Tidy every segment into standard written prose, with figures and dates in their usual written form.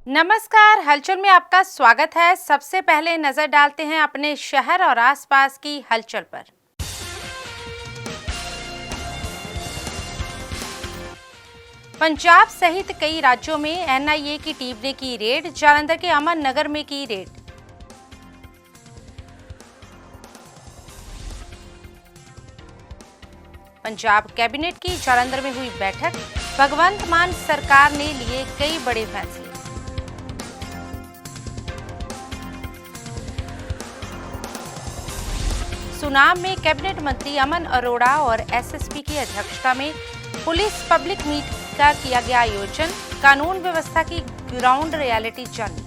नमस्कार, हलचल में आपका स्वागत है। सबसे पहले नजर डालते हैं अपने शहर और आसपास की हलचल पर। पंजाब सहित कई राज्यों में एनआईए की टीम ने की रेड। जालंधर के अमन नगर में की रेड। पंजाब कैबिनेट की जालंधर में हुई बैठक। भगवंत मान सरकार ने लिए कई बड़े फैसले। सुनाम में कैबिनेट मंत्री अमन अरोड़ा और एसएसपी की अध्यक्षता में पुलिस पब्लिक मीट का किया गया आयोजन। कानून व्यवस्था की ग्राउंड रियलिटी जानी।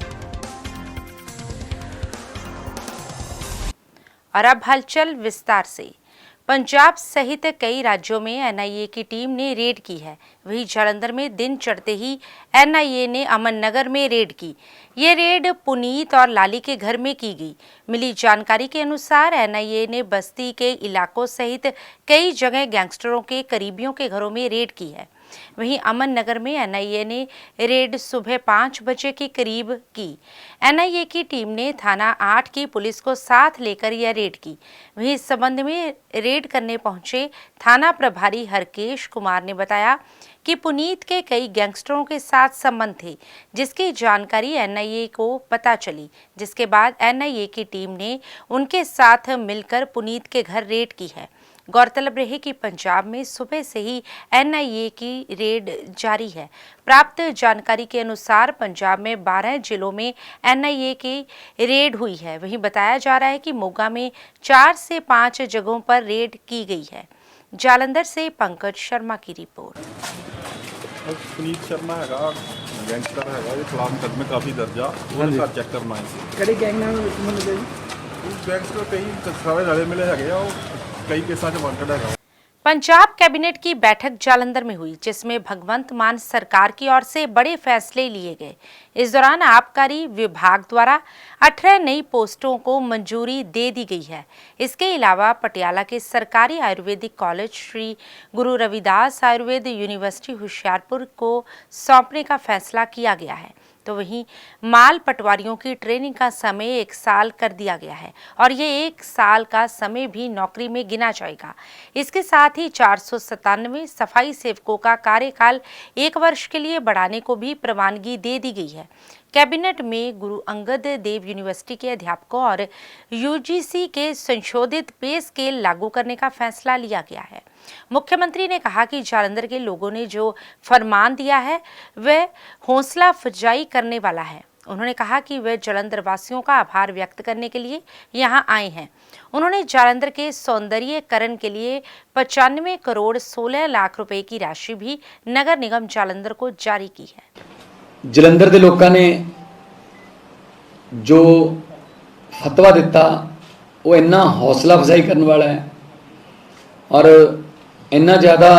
और अब हलचल विस्तार से। पंजाब सहित कई राज्यों में एनआईए की टीम ने रेड की है। वहीं जालंधर में दिन चढ़ते ही एनआईए ने अमन नगर में रेड की। ये रेड पुनीत और लाली के घर में की गई। मिली जानकारी के अनुसार एनआईए ने बस्ती के इलाकों सहित कई जगह गैंगस्टरों के करीबियों के घरों में रेड की है। वहीं अमन नगर में एनआईए ने रेड सुबह 5 बजे के करीब की। एनआईए की टीम ने थाना 8 की पुलिस को साथ लेकर यह रेड की। वहीं इस संबंध में रेड करने पहुंचे थाना प्रभारी हरकेश कुमार ने बताया कि पुनीत के कई गैंगस्टरों के साथ संबंध थे, जिसकी जानकारी एनआईए को पता चली, जिसके बाद एनआईए की टीम ने उनके साथ मिलकर पुनीत के घर रेड की है। गौरतलब रहे कि पंजाब में सुबह से ही एनआईए की रेड जारी है। प्राप्त जानकारी के अनुसार पंजाब में 12 जिलों में एनआईए की रेड हुई है। वहीं बताया जा रहा है कि मोगा में 4 से 5 जगहों पर रेड की गई है। जालंधर से पंकज शर्मा की रिपोर्ट। पुनीत शर्मा है गैंगस्टर है, खिलाफ मुकदमे काफ़ी दर्ज आ, वो घर चेक करना है। ਕਿਹੜੇ ਗੈਂਗ ਨਾਲ ਸੰਬੰਧਿਤ ਹੈ ਜੀ? गैंगस्टर कई सारे रले मिले है, कई केसा च वांटेड है। पंजाब कैबिनेट की बैठक जालंधर में हुई, जिसमें भगवंत मान सरकार की ओर से बड़े फैसले लिए गए। इस दौरान आबकारी विभाग द्वारा 18 नई पोस्टों को मंजूरी दे दी गई है। इसके अलावा पटियाला के सरकारी आयुर्वेदिक कॉलेज श्री गुरु रविदास आयुर्वेद यूनिवर्सिटी होशियारपुर को सौंपने का फैसला किया गया है। तो वहीं माल पटवारियों की ट्रेनिंग का समय 1 साल कर दिया गया है और ये 1 साल का समय भी नौकरी में गिना जाएगा। इसके साथ ही 497 सफाई सेवकों का कार्यकाल 1 वर्ष के लिए बढ़ाने को भी प्रवानगी दे दी गई है। कैबिनेट में गुरु अंगद देव यूनिवर्सिटी के अध्यापकों और यूजीसी के संशोधित पे स्केल लागू करने का फैसला लिया गया है। मुख्यमंत्री ने कहा कि जालंधर के लोगों ने जो फरमान दिया है वह हौसला अफजाई करने वाला है। उन्होंने कहा कि वे जालंधर वासियों का आभार व्यक्त करने के लिए यहां आए हैं। उन्होंने जालंधर के सौंदर्यीकरण के लिए 95 करोड़ 16 लाख रुपए की राशि भी नगर निगम जालंधर को जारी की है। जलंधर के लोगों ने जो फतवा दिता वो इन्ना हौसला अफजाई करने वाला है और इन्ना ज़्यादा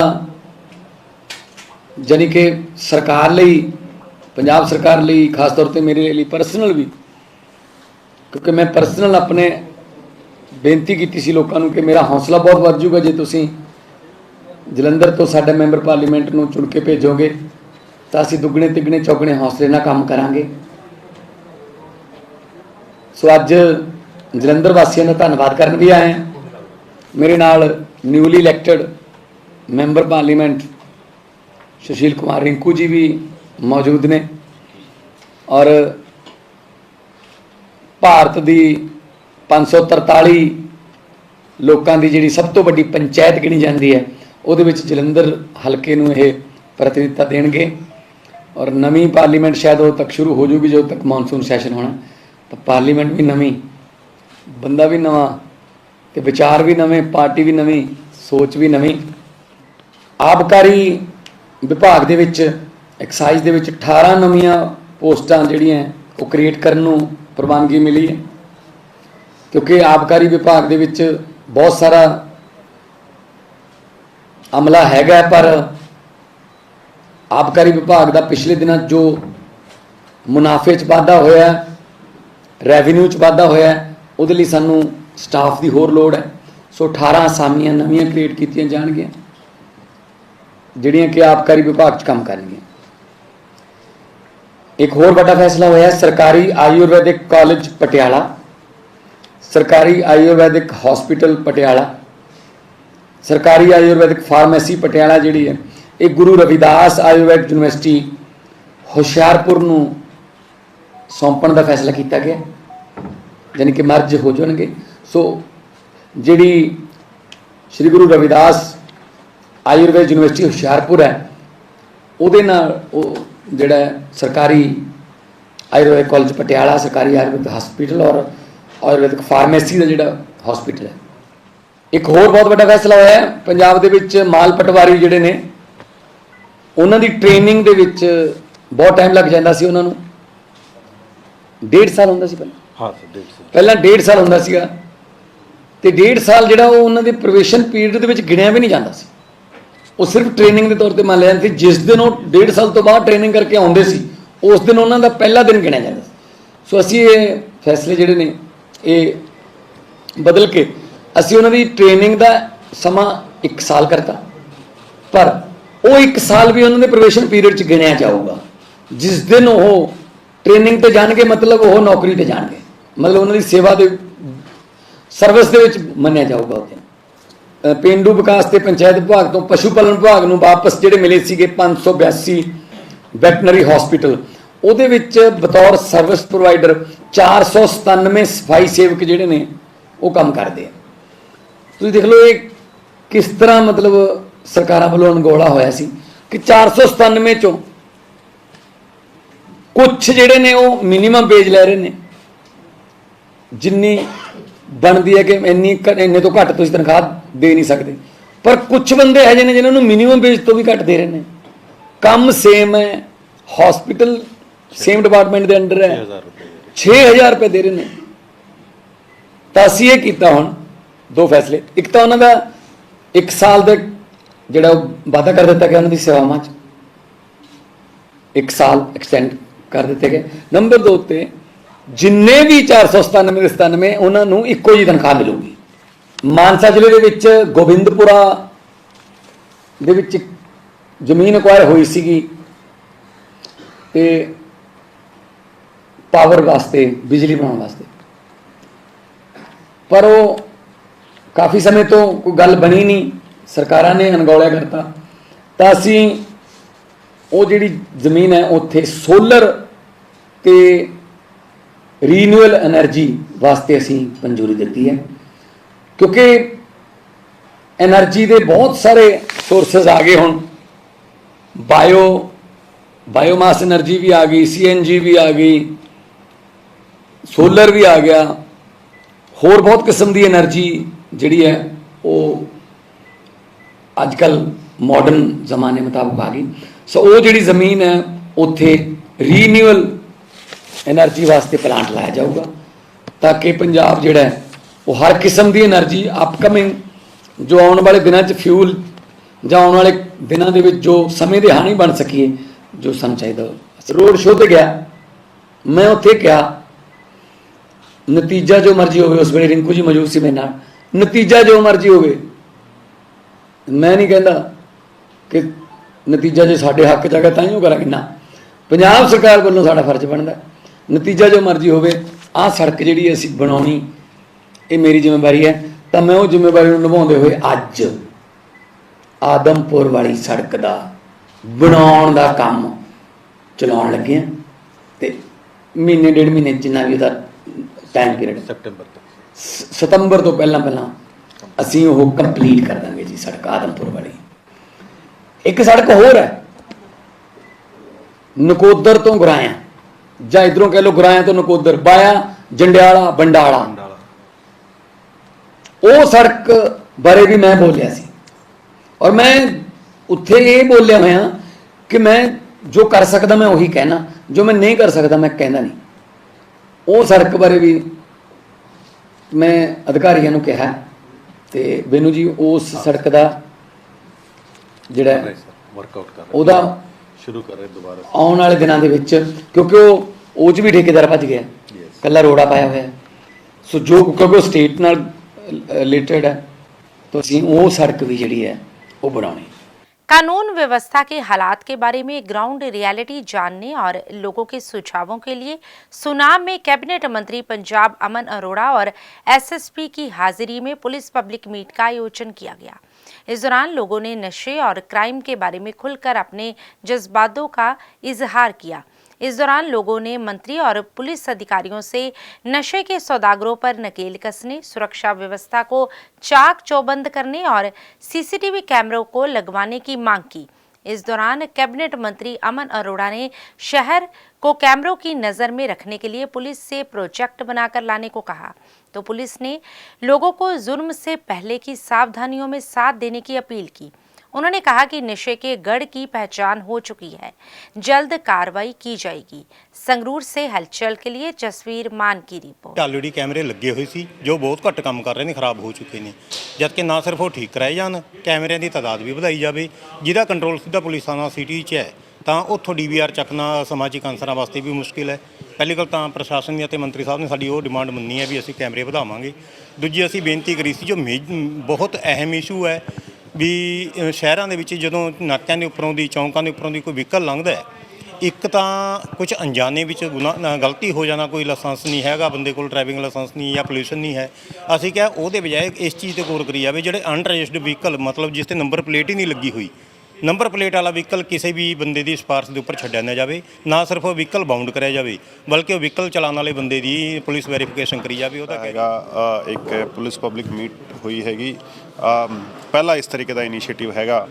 जानी कि सरकार लई, पंजाब सरकार लई, खास तौर पर मेरे लिए परसनल भी, क्योंकि मैं परसनल अपने बेनती की सी लोगों को कि मेरा हौसला बहुत बढ़ जूगा जे तुसीं जलंधर तो साडे मैंबर पार्लीमेंट नूं चुन के भेजोगे तो असीं दुगने तिगने चौगने हौसले नाल काम करांगे। सो अज जलंधर वासियों का धन्यवाद करन भी आए हैं। मेरे नाल newly elected member parliament Sushil Kumar Rinku ji भी मौजूद ने और भारत की 543 लोगों की जी सब तो वड्डी पंचायत गिनी जाती है, उहदे विच जलंधर हल्के नूं ये प्रतिनिधित्व देणगे और नवी पार्लीमेंट शायद उदों तक शुरू हो जूगी जो तक मानसून सैशन होना। तो पार्लीमेंट भी नवी, बंदा भी नवा, तो विचार भी नवें, पार्टी भी नवी, सोच भी नवी। आबकारी विभाग दे विच एक्साइज दे विच 18 नवीं पोस्टां जिहड़ियां वो क्रिएट करन नूं प्रवानगी मिली है, क्योंकि आबकारी विभाग दे विच बहुत सारा अमला हैगा, पर आबकारी विभाग का पिछले दिनों जो मुनाफे च वाधा होया, रैवन्यू च वाधा होया, उहदे लई सानूं स्टाफ की होर लोड़ है। सो 18 असामियां नवीं क्रिएट कीतियां जाणगीआं जिहड़ियां कि आबकारी विभाग च काम करनगीआं। एक होर बड़ा फैसला होया, सरकारी आयुर्वैदिक कॉलेज पटियाला, सरकारी आयुर्वैदिक हॉस्पिटल पटियाला, सरकारी आयुर्वैदिक फार्मेसी पटियाला जिहड़ी है ये गुरु रविदास आयुर्वैदिक यूनिवर्सिटी हुशियारपुर नूं सौंपण का फैसला किया गया, यानी कि मर्ज हो जाएंगे। सो जिहड़ी श्री गुरु रविदास आयुर्वेद यूनिवर्सिटी हुशियारपुर है ਉਹਦੇ ਨਾਲ ਉਹ ਜਿਹੜਾ ਸਰਕਾਰੀ आयुर्वेदिक कॉलेज पटियाला, सरकारी आयुर्वेदिक हॉस्पिटल और आयुर्वेदिक फार्मेसी का ਜਿਹੜਾ हॉस्पिटल है। एक होर बहुत बड़ा फैसला होया है, पंजाब ਦੇ ਵਿੱਚ माल पटवारी ਜਿਹੜੇ ਨੇ ਉਹਨਾਂ ਦੀ ट्रेनिंग ਦੇ ਵਿੱਚ बहुत टाइम लग ਜਾਂਦਾ ਸੀ, ਉਹਨਾਂ ਨੂੰ 1.5 ਸਾਲ ਹੁੰਦਾ ਸੀ हाँ सर 1.5 साल ਪਹਿਲਾਂ 1.5 ਸਾਲ ਹੁੰਦਾ ਸੀਗਾ ਤੇ 1.5 ਸਾਲ ਜਿਹੜਾ ਉਹ ਉਹਨਾਂ ਦੇ ਪ੍ਰੋਬੇਸ਼ਨ ਪੀਰੀਅਡ ਦੇ ਵਿੱਚ ਗਿਣਿਆ ਵੀ ਨਹੀਂ ਜਾਂਦਾ ਸੀ, ਉਹ ਸਿਰਫ ਟ੍ਰੇਨਿੰਗ ਦੇ ਤੌਰ ਤੇ ਮੰਨ ਲਿਆ ਜਾਂਦਾ ਸੀ। ਜਿਸ ਦਿਨ ਉਹ 1.5 ਸਾਲ ਤੋਂ ਬਾਅਦ ਟ੍ਰੇਨਿੰਗ ਕਰਕੇ ਆਉਂਦੇ ਸੀ ਉਸ ਦਿਨ ਉਹਨਾਂ ਦਾ ਪਹਿਲਾ ਦਿਨ ਗਿਣਿਆ ਜਾਂਦਾ ਸੀ। ਸੋ ਅਸੀਂ ਇਹ ਫੈਸਲੇ ਜਿਹੜੇ ਨੇ ਇਹ ਬਦਲ ਕੇ ਅਸੀਂ ਉਹਨਾਂ ਦੀ ਟ੍ਰੇਨਿੰਗ ਦਾ ਸਮਾਂ 1 ਸਾਲ ਕਰਤਾ, ਪਰ ਉਹ 1 ਸਾਲ ਵੀ ਉਹਨਾਂ ਦੇ ਪ੍ਰੋਬੇਸ਼ਨ ਪੀਰੀਅਡ 'ਚ ਗਿਣਿਆ ਜਾਊਗਾ। ਜਿਸ ਦਿਨ ਉਹ ਟ੍ਰੇਨਿੰਗ ਤੇ ਜਾਣਗੇ ਮਤਲਬ ਉਹ ਨੌਕਰੀ ਤੇ ਜਾਣਗੇ, ਮਤਲਬ ਉਹਨਾਂ ਦੀ ਸੇਵਾ ਦੇ ਸਰਵਿਸ ਦੇ ਵਿੱਚ ਮੰਨਿਆ ਜਾਊਗਾ ਉਹ ਦਿਨ। ਪੇਂਡੂ ਵਿਕਾਸ ਤੇ ਪੰਚਾਇਤ ਵਿਭਾਗ ਤੋਂ ਪਸ਼ੂ ਪਾਲਣ ਵਿਭਾਗ ਨੂੰ ਵਾਪਸ ਜਿਹੜੇ ਮਿਲੇ ਸੀਗੇ 582 ਵੈਟਨਰੀ ਹਸਪੀਟਲ, ਉਹਦੇ ਵਿੱਚ ਬਤੌਰ ਸਰਵਿਸ ਪ੍ਰੋਵਾਈਡਰ 497 ਸਫਾਈ ਸੇਵਕ ਜਿਹੜੇ ਨੇ ਉਹ ਕੰਮ ਕਰਦੇ ਆ। ਤੁਸੀਂ ਦੇਖ ਲਓ ਇਹ ਕਿਸ ਤਰ੍ਹਾਂ ਮਤਲਬ ਸਰਕਾਰਾਂ ਵੱਲੋਂ ਅਣਗੌਲਾ ਹੋਇਆ ਸੀ ਕਿ 497 ਚੋਂ ਕੁਛ ਜਿਹੜੇ ਨੇ ਉਹ ਮਿਨੀਮਮ ਵੇਜ ਲੈ ਰਹੇ ਨੇ, ਜਿੰਨੀ ਬਣਦੀ ਹੈ ਕਿ ਇੰਨੇ ਤੋਂ ਘੱਟ ਤੁਸੀਂ ਤਨਖਾਹ ਦੇ ਨਹੀਂ ਸਕਦੇ, ਪਰ ਕੁਝ ਬੰਦੇ ਹੈ ਜਿਹਨੇ ਜਿਨ੍ਹਾਂ ਨੂੰ ਮਿਨੀਮਮ ਵੇਜ ਤੋਂ ਵੀ ਘੱਟ ਦੇ ਰਹੇ ਨੇ। ਕੰਮ ਸੇਮ ਹੈ, ਹਸਪੀਟਲ ਸੇਮ ਡਿਪਾਰਟਮੈਂਟ ਦੇ ਅੰਡਰ ਹੈ, 6000 ਰੁਪਏ ਦੇ ਰਹੇ ਨੇ। ਤਾਂ ਅਸੀਂ ਇਹ ਕੀਤਾ ਹੁਣ 2 ਫੈਸਲੇ, ਇੱਕ ਤਾਂ ਉਹਨਾਂ ਦਾ 1 ਸਾਲ ਦੇ ਜਿਹੜਾ ਵਾਅਦਾ ਕਰ ਦਿੱਤਾ ਗਿਆ ਉਹਨਾਂ ਦੀ ਸੇਵਾਵਾਂ 'ਚ 1 ਸਾਲ ਐਕਸਟੈਂਡ ਕਰ ਦਿੱਤੇ ਗਏ। ਨੰਬਰ 2 ਤੇ ਜਿੰਨੇ ਵੀ 497 ਦੇ 97 ਉਹਨਾਂ ਨੂੰ ਇੱਕੋ ਜਿਹੀ ਤਨਖਾਹ ਮਿਲੂਗੀ। ਮਾਨਸਾ ਜ਼ਿਲ੍ਹੇ ਦੇ ਵਿੱਚ ਗੋਬਿੰਦਪੁਰਾ ਦੇ ਵਿੱਚ ਜ਼ਮੀਨ ਅਕਵਾਇਰ ਹੋਈ ਸੀਗੀ ਤੇ ਪਾਵਰ ਵਾਸਤੇ, ਬਿਜਲੀ ਬਣਾਉਣ ਵਾਸਤੇ, ਪਰ ਉਹ ਕਾਫੀ ਸਮੇਂ ਤੋਂ ਕੋਈ ਗੱਲ ਬਣੀ ਨਹੀਂ, ਸਰਕਾਰਾਂ ਨੇ ਅਣਗੌਲਿਆ ਕਰਤਾ। ਤਾਂ ਅਸੀਂ ਉਹ ਜਿਹੜੀ ਜ਼ਮੀਨ ਹੈ ਉੱਥੇ ਸੋਲਰ ਤੇ ਰੀਨਿਊਅਲ એનર્ਜੀ ਵਾਸਤੇ ਅਸੀਂ ਮਨਜ਼ੂਰੀ ਦਿੱਤੀ ਹੈ, ਕਿਉਂਕਿ એનર્ਜੀ ਦੇ ਬਹੁਤ ਸਾਰੇ ਸੋਰਸਸ ਆ ਗਏ ਹੁਣ। ਬਾਇਓਮਾਸ એનર્ਜੀ ਵੀ ਆ ਗਈ, CNG ਵੀ ਆ ਗਈ, ਸੋਲਰ ਵੀ ਆ ਗਿਆ, ਹੋਰ ਬਹੁਤ ਕਿਸਮ ਦੀ એનર્ਜੀ ਜਿਹੜੀ ਹੈ ਉਹ ਅੱਜ ਕੱਲ੍ਹ ਮਾਡਰਨ ਜ਼ਮਾਨੇ ਮੁਤਾਬਕ ਆ ਗਈ। ਸੋ ਉਹ ਜਿਹੜੀ ਜ਼ਮੀਨ ਹੈ ਉੱਥੇ ਰੀਨਿਊਅਲ એનર્ਜੀ ਵਾਸਤੇ ਪਲਾਂਟ ਲਾਇਆ ਜਾਊਗਾ, ਤਾਂ ਕਿ ਪੰਜਾਬ ਜਿਹੜਾ ਹੈ ਉਹ ਹਰ ਕਿਸਮ ਦੀ એનર્ਜੀ ਅਪਕਮਿੰਗ ਜੋ ਆਉਣ ਵਾਲੇ ਦਿਨਾਂ 'ਚ ਫਿਊਲ ਜਾਂ ਆਉਣ ਵਾਲੇ ਦਿਨਾਂ ਦੇ ਵਿੱਚ ਜੋ ਸਮੇਂ ਦੇ ਹਾਣੀ ਬਣ ਸਕੀਏ, ਜੋ ਸਾਨੂੰ ਚਾਹੀਦਾ। ਰੋਡ ਸ਼ੋਅ 'ਤੇ ਗਿਆ, ਮੈਂ ਉੱਥੇ ਕਿਹਾ ਨਤੀਜਾ ਜੋ ਮਰਜ਼ੀ ਹੋਵੇ, ਉਸ ਵੇਲੇ ਰਿੰਕੂ ਜੀ ਮੌਜੂਦ ਸੀ ਮੇਰੇ ਨਾਲ, ਨਤੀਜਾ ਜੋ ਮਰਜ਼ੀ ਹੋਵੇ, ਮੈਂ ਨਹੀਂ ਕਹਿੰਦਾ ਕਿ ਨਤੀਜਾ ਜੇ ਸਾਡੇ ਹੱਕ 'ਚ ਹੈਗਾ ਤਾਂ ਹੀ ਉਹ ਕਰਾਂਗੇ ਨਾ, ਪੰਜਾਬ ਸਰਕਾਰ ਵੱਲੋਂ ਸਾਡਾ ਫਰਜ਼ ਬਣਦਾ ਨਤੀਜਾ ਜੋ ਮਰਜ਼ੀ ਹੋਵੇ, ਆਹ ਸੜਕ ਜਿਹੜੀ ਅਸੀਂ ਬਣਾਉਣੀ ਇਹ ਮੇਰੀ ਜ਼ਿੰਮੇਵਾਰੀ ਹੈ। ਤਾਂ ਮੈਂ ਉਹ ਜ਼ਿੰਮੇਵਾਰੀ ਨੂੰ ਨਿਭਾਉਂਦੇ ਹੋਏ ਅੱਜ ਆਦਮਪੁਰ ਵਾਲੀ ਸੜਕ ਦਾ ਬਣਾਉਣ ਦਾ ਕੰਮ ਚਲਾਉਣ ਲੱਗੇ ਹਾਂ, ਤੇ ਮਹੀਨੇ 1.5 ਮਹੀਨੇ ਜਿੰਨਾ ਵੀ ਉਹਦਾ ਟਾਈਮ ਪੀਰੀਅਡ ਸਤੰਬਰ ਤੋਂ ਪਹਿਲਾਂ ਅਸੀਂ ਉਹ ਕੰਪਲੀਟ ਕਰ ਦਾਂਗੇ ਜੀ ਸੜਕ ਆਦਮਪੁਰ ਵਾਲੀ। ਇੱਕ ਸੜਕ ਹੋਰ ਹੈ ਨਕੋਦਰ ਤੋਂ ਗੁਰਾਇਆ, ਜਾਂ ਇਧਰੋਂ ਕਹਿ ਲਓ ਗੁਰਾਇਆ ਤੋਂ ਨਕੋਦਰ ਬਾਇਆ ਜੰਡਿਆਲਾ ਬੰਡਾਲਾ, ਉਹ ਸੜਕ ਬਾਰੇ ਵੀ ਮੈਂ ਬੋਲਿਆ ਸੀ, ਔਰ ਮੈਂ ਉੱਥੇ ਇਹ ਬੋਲਿਆ ਹੋਇਆ ਕਿ ਮੈਂ ਜੋ ਕਰ ਸਕਦਾ ਮੈਂ ਉਹੀ ਕਹਿਣਾ, ਜੋ ਮੈਂ ਨਹੀਂ ਕਰ ਸਕਦਾ ਮੈਂ ਕਹਿੰਦਾ ਨਹੀਂ। ਉਹ ਸੜਕ ਬਾਰੇ ਵੀ ਮੈਂ ਅਧਿਕਾਰੀਆਂ ਨੂੰ ਕਿਹਾ ਤੇ ਬੇਨੂ ਜੀ ਉਸ ਸੜਕ ਦਾ ਜਿਹੜਾ ਵਰਕਆਊਟ ਕਰ ਉਹਦਾ ਸ਼ੁਰੂ ਕਰ ਰਹੇ ਦੁਬਾਰਾ ਆਉਣ ਵਾਲੇ ਦਿਨਾਂ ਦੇ ਵਿੱਚ, ਕਿਉਂਕਿ ਉਹ 'ਚ ਵੀ ਠੇਕੇਦਾਰ ਭੱਜ ਗਿਆ, ਇਕੱਲਾ ਰੋੜਾ ਪਾਇਆ ਹੋਇਆ। ਸੋ ਜੋ ਕਿਉਂਕਿ ਉਹ ਸਟੇਟ ਨਾਲ ਰਿਲੇਟਡ ਹੈ, ਤਾਂ ਅਸੀਂ ਉਹ ਸੜਕ ਵੀ ਜਿਹੜੀ ਹੈ ਉਹ ਬਣਾਉਣੀ। कानून व्यवस्था के हालात के बारे में ग्राउंड रियलिटी जानने और लोगों के सुझावों के लिए सुनाम में कैबिनेट मंत्री पंजाब अमन अरोड़ा और एसएसपी की हाजिरी में पुलिस पब्लिक मीट का आयोजन किया गया। इस दौरान लोगों ने नशे और क्राइम के बारे में खुलकर अपने जज्बातों का इजहार किया। इस दौरान लोगों ने मंत्री और पुलिस अधिकारियों से नशे के सौदागरों पर नकेल कसने, सुरक्षा व्यवस्था को चाक चौबंद करने और सीसीटीवी कैमरों को लगवाने की मांग की। इस दौरान कैबिनेट मंत्री अमन अरोड़ा ने शहर को कैमरों की नज़र में रखने के लिए पुलिस से प्रोजेक्ट बनाकर लाने को कहा, तो पुलिस ने लोगों को जुर्म से पहले की सावधानियों में साथ देने की अपील की। उन्होंने कहा कि नशे के गढ़ की पहचान हो चुकी है, जल्द कार्रवाई की जाएगी। संगरूर से हलचल के लिए जसवीर मान की रिपोर्ट। ऑलरेडी कैमरे लगे हुए सी जो बहुत घੱਟ ਕੰਮ ਕਰ ਰਹੇ ਨੇ, ਖਰਾਬ ਹੋ ਚੁੱਕੇ ਨੇ, ਜਦਕਿ ਨਾ ਸਿਰਫ ਉਹ ਠੀਕ ਕਰਾਏ ਜਾਣ, ਕੈਮਰਿਆਂ ਦੀ ਤਾਦਾਦ ਵੀ ਵਧਾਈ ਜਾਵੇ, ਜਿਹਦਾ ਕੰਟਰੋਲ ਸਿੱਧਾ ਪੁਲਿਸ ਥਾਣਾ ਸਿਟੀ 'ਚ ਹੈ, ਤਾਂ ਉੱਥੋਂ ਡੀਵੀਆਰ ਚੱਕਣਾ ਸਮਾਜਿਕ ਅੰਸਰਾਂ ਵਾਸਤੇ ਵੀ ਮੁਸ਼ਕਿਲ ਹੈ। ਪਹਿਲੀ ਗੱਲ ਤਾਂ ਪ੍ਰਸ਼ਾਸਨ ਅਤੇ ਮੰਤਰੀ ਸਾਹਿਬ ਨੇ ਸਾਡੀ ਉਹ ਡਿਮਾਂਡ ਮੰਨੀ ਹੈ ਵੀ ਅਸੀਂ ਕੈਮਰੇ ਵਧਾਵਾਂਗੇ। ਦੂਜੀ ਅਸੀਂ ਬੇਨਤੀ ਕਰੀ ਸੀ ਜੋ ਬਹੁਤ ਅਹਿਮ ਇਸ਼ੂ ਹੈ ਵੀ ਸ਼ਹਿਰਾਂ ਦੇ ਵਿੱਚ ਜਦੋਂ ਨਾਕਿਆਂ ਦੇ ਉੱਪਰੋਂ ਦੀ, ਚੌਂਕਾਂ ਦੇ ਉੱਪਰੋਂ ਦੀ ਕੋਈ ਵਹੀਕਲ ਲੰਘਦਾ ਹੈ, ਇੱਕ ਤਾਂ ਕੁਝ ਅਣਜਾਣੇ ਵਿੱਚ ਗਲਤੀ ਹੋ ਜਾਣਾ, ਕੋਈ ਲਾਇਸੈਂਸ ਨਹੀਂ ਹੈਗਾ ਬੰਦੇ ਕੋਲ, ਡਰਾਈਵਿੰਗ ਲਾਇਸੈਂਸ ਨਹੀਂ ਜਾਂ ਪੋਲਿਊਸ਼ਨ ਨਹੀਂ ਹੈ, ਅਸੀਂ ਕਿਹਾ ਉਹਦੇ ਬਜਾਏ ਇਸ ਚੀਜ਼ 'ਤੇ ਗੌਰ ਕਰੀ ਜਾਵੇ ਜਿਹੜੇ ਅਨਰਜਿਸਟਰਡ ਵਹੀਕਲ, ਮਤਲਬ ਜਿਸ 'ਤੇ ਨੰਬਰ ਪਲੇਟ ਹੀ ਨਹੀਂ ਲੱਗੀ ਹੋਈ, ਨੰਬਰ ਪਲੇਟ ਵਾਲਾ ਵਹੀਕਲ ਕਿਸੇ ਵੀ ਬੰਦੇ ਦੀ ਸਿਫਾਰਿਸ਼ ਦੇ ਉੱਪਰ ਛੱਡਿਆ ਨਾ ਜਾਵੇ। ਨਾ ਸਿਰਫ ਉਹ ਵਹੀਕਲ ਬਾਉਂਡ ਕਰਿਆ ਜਾਵੇ, ਬਲਕਿ ਉਹ ਵਹੀਕਲ ਚਲਾਉਣ ਵਾਲੇ ਬੰਦੇ ਦੀ ਪੁਲਿਸ ਵੈਰੀਫਿਕੇਸ਼ਨ ਕਰੀ ਜਾਵੇ। ਉਹਦਾ ਹੈਗਾ ਇੱਕ ਪੁਲਿਸ ਪਬਲਿਕ ਮੀਟ ਹੋਈ ਹੈਗੀ, ਪਹਿਲਾ ਇਸ ਤਰੀਕੇ ਦਾ ਇਨੀਸ਼ੀਏਟਿਵ ਹੈਗਾ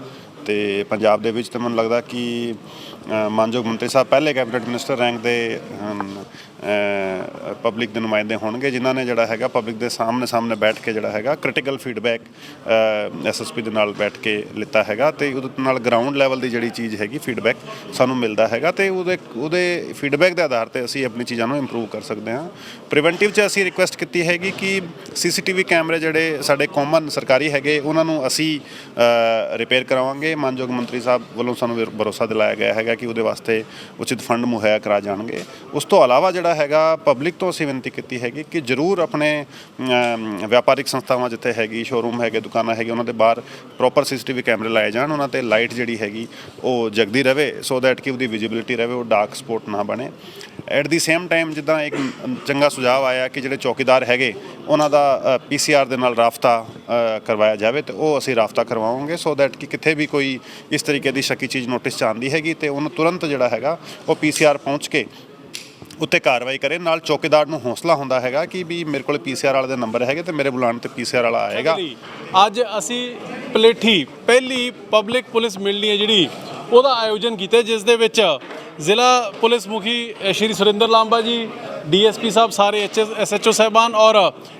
ਤੇ ਪੰਜਾਬ ਦੇ ਵਿੱਚ। ਤੇ ਮੈਨੂੰ ਲੱਗਦਾ ਕਿ ਮਾਨਯੋਗ ਮੰਤਰੀ ਸਾਹਿਬ ਪਹਿਲੇ ਕੈਬਨਿਟ ਮਿਨਿਸਟਰ ਰੈਂਕ ਦੇ ਪਬਲਿਕ ਦੇ ਨੁਮਾਇੰਦੇ ਹੋਣਗੇ ਜਿਨ੍ਹਾਂ ਨੇ ਜਿਹੜਾ ਹੈਗਾ ਪਬਲਿਕ ਦੇ ਸਾਹਮਣੇ ਬੈਠ ਕੇ ਜਿਹੜਾ ਹੈਗਾ ਕ੍ਰਿਟੀਕਲ ਫੀਡਬੈਕ ਐਸਐਸਪੀ ਦੇ ਨਾਲ ਬੈਠ ਕੇ ਲਿੱਤਾ ਹੈਗਾ ਤੇ ਉਹਦੇ ਨਾਲ ਗਰਾਊਂਡ ਲੈਵਲ ਦੀ ਜਿਹੜੀ ਚੀਜ਼ ਹੈਗੀ ਫੀਡਬੈਕ ਸਾਨੂੰ ਮਿਲਦਾ ਹੈਗਾ ਤੇ ਉਹਦੇ ਫੀਡਬੈਕ ਦੇ ਆਧਾਰ ਤੇ ਅਸੀਂ ਆਪਣੀ ਚੀਜ਼ਾਂ ਨੂੰ ਇੰਪਰੂਵ ਕਰ ਸਕਦੇ ਹਾਂ। ਪ੍ਰੀਵੈਂਟਿਵ 'ਚ ਅਸੀਂ ਰਿਕੁਐਸਟ ਕੀਤੀ ਹੈਗੀ ਕਿ ਸੀਸੀਟੀਵੀ ਕੈਮਰੇ ਜਿਹੜੇ ਸਾਡੇ ਕਾਮਨ ਸਰਕਾਰੀ ਹੈਗੇ ਉਹਨਾਂ ਨੂੰ ਅਸੀਂ ਰਿਪੇਅਰ ਕਰਾਵਾਂਗੇ। ਮਾਨਯੋਗ ਮੰਤਰੀ ਸਾਹਿਬ ਵੱਲੋਂ ਸਾਨੂੰ ਭਰੋਸਾ ਦਿਲਾਇਆ ਗਿਆ ਹੈਗਾ ਕਿ ਉਹਦੇ ਵਾਸਤੇ ਉਚਿਤ ਫੰਡ ਮੁਹੱਈਆ ਕਰਾ ਜਾਣਗੇ। ਉਸ ਤੋਂ ਇਲਾਵਾ ਜਿਹੜਾ ਹੈਗਾ ਪਬਲਿਕ ਤੋਂ ਅਸੀਂ ਬੇਨਤੀ ਕੀਤੀ ਹੈਗੀ ਕਿ ਜ਼ਰੂਰ ਆਪਣੇ ਵਪਾਰਿਕ ਸੰਸਥਾਵਾਂ ਜਿੱਥੇ ਹੈਗੀ, ਸ਼ੋਰੂਮ ਹੈਗੇ, ਦੁਕਾਨਾਂ ਹੈਗੀ, ਉਹਨਾਂ ਦੇ ਬਾਹਰ ਪ੍ਰੋਪਰ ਸੀਸੀਟੀਵੀ ਕੈਮਰੇ ਲਾਏ ਜਾਣ, ਉਹਨਾਂ 'ਤੇ ਲਾਈਟ ਜਿਹੜੀ ਹੈਗੀ ਉਹ ਜਗਦੀ ਰਹੇ ਸੋ ਦੈਟ ਕਿ ਉਹਦੀ ਵਿਜ਼ਿਬਿਲਿਟੀ ਰਹੇ, ਉਹ ਡਾਰਕ ਸਪੋਟ ਨਾ ਬਣੇ। ਐਟ ਦੀ ਸੇਮ ਟਾਈਮ ਜਿੱਦਾਂ ਇੱਕ ਚੰਗਾ ਸੁਝਾਅ ਆਇਆ ਕਿ ਜਿਹੜੇ ਚੌਕੀਦਾਰ ਹੈਗੇ ਉਹਨਾਂ ਦਾ PCR ਦੇ ਨਾਲ ਰਾਬਤਾ ਕਰਵਾਇਆ ਜਾਵੇ ਤੇ ਉਹ ਅਸੀਂ ਰਾਬਤਾ ਕਰਵਾਵਾਂਗੇ ਸੋ ਦੈਟ ਕਿ ਕਿਤੇ ਵੀ ਕੋਈ ਇਸ ਤਰੀਕੇ ਦੀ ਸ਼ੱਕੀ ਚੀਜ਼ ਨੋਟਿਸ 'ਚ ਆਉਂਦੀ ਹੈਗੀ ਤੇ ਉਹਨੂੰ ਤੁਰੰਤ ਜਿਹੜਾ ਹੈਗਾ ਉਹ PCR ਪਹੁੰਚ ਕੇ ਉੱਤੇ ਕਾਰਵਾਈ ਕਰੇ। ਨਾਲ ਚੌਕੀਦਾਰ ਨੂੰ ਹੌਸਲਾ ਹੁੰਦਾ ਹੈਗਾ ਕਿ ਵੀ ਮੇਰੇ ਕੋਲ PCR ਵਾਲੇ ਦੇ ਨੰਬਰ ਹੈਗੇ ਤੇ ਮੇਰੇ ਬੁਲਾਉਣ ਤੇ PCR ਵਾਲਾ ਆਏਗਾ। ਅੱਜ ਅਸੀਂ ਪਲੇਠੀ ਪਹਿਲੀ ਪਬਲਿਕ ਪੁਲਿਸ ਮਿਲਣੀ ਹੈ ਜਿਹੜੀ ਉਹਦਾ ਆਯੋਜਨ ਕੀਤਾ, ਜਿਸ ਦੇ ਵਿੱਚ ਜ਼ਿਲ੍ਹਾ ਪੁਲਿਸ ਮੁਖੀ ਸ਼੍ਰੀ ਸੁਰਿੰਦਰ ਲਾਂਬਾ ਜੀ, DSP ਸਾਹਿਬ, ਸਾਰੇ SHO ਸਾਹਿਬਾਨ ਔਰ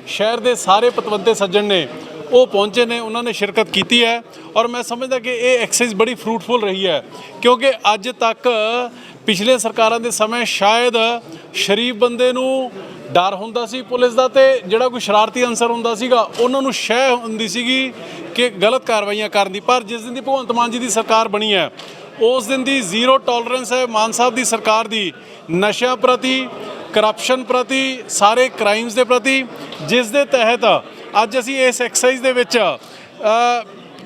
ਸ਼ਹਿਰ ਦੇ ਸਾਰੇ ਪਤਵੰਤੇ ਸੱਜਣ ਨੇ ਉਹ ਪਹੁੰਚੇ ਨੇ, ਉਹਨਾਂ ਨੇ ਸ਼ਿਰਕਤ ਕੀਤੀ ਹੈ ਔਰ ਮੈਂ ਸਮਝਦਾ ਕਿ ਇਹ ਐਕਸਰਸਾਈਜ਼ ਬੜੀ ਫਰੂਟਫੁਲ ਰਹੀ ਹੈ ਕਿਉਂਕਿ ਅੱਜ ਤੱਕ ਪਿਛਲੇ ਸਰਕਾਰਾਂ ਦੇ ਸਮੇਂ ਸ਼ਾਇਦ ਸ਼ਰੀਫ ਬੰਦੇ ਨੂੰ ਡਰ ਹੁੰਦਾ ਸੀ ਪੁਲਿਸ ਦਾ ਤੇ ਜਿਹੜਾ ਕੋਈ ਸ਼ਰਾਰਤੀ ਅਨਸਰ ਹੁੰਦਾ ਸੀਗਾ ਉਹਨਾਂ ਨੂੰ ਸ਼ਹਿ ਹੁੰਦੀ ਸੀਗੀ ਕਿ ਗਲਤ ਕਾਰਵਾਈਆਂ ਕਰਨ ਦੀ। ਪਰ ਜਿਸ ਦਿਨ ਦੀ ਭਗਵੰਤ ਮਾਨ ਜੀ ਦੀ ਸਰਕਾਰ ਬਣੀ ਹੈ ਉਸ ਦਿਨ ਦੀ ਜ਼ੀਰੋ ਟੋਲਰੈਂਸ ਹੈ ਮਾਨ ਸਾਹਿਬ ਦੀ ਸਰਕਾਰ ਦੀ ਨਸ਼ਿਆਂ ਪ੍ਰਤੀ, ਕਰਪਸ਼ਨ ਪ੍ਰਤੀ, ਸਾਰੇ ਕ੍ਰਾਈਮਸ ਦੇ ਪ੍ਰਤੀ, ਜਿਸ ਦੇ ਤਹਿਤ ਅੱਜ ਅਸੀਂ ਇਸ ਐਕਸਰਸਾਈਜ਼ ਦੇ ਵਿੱਚ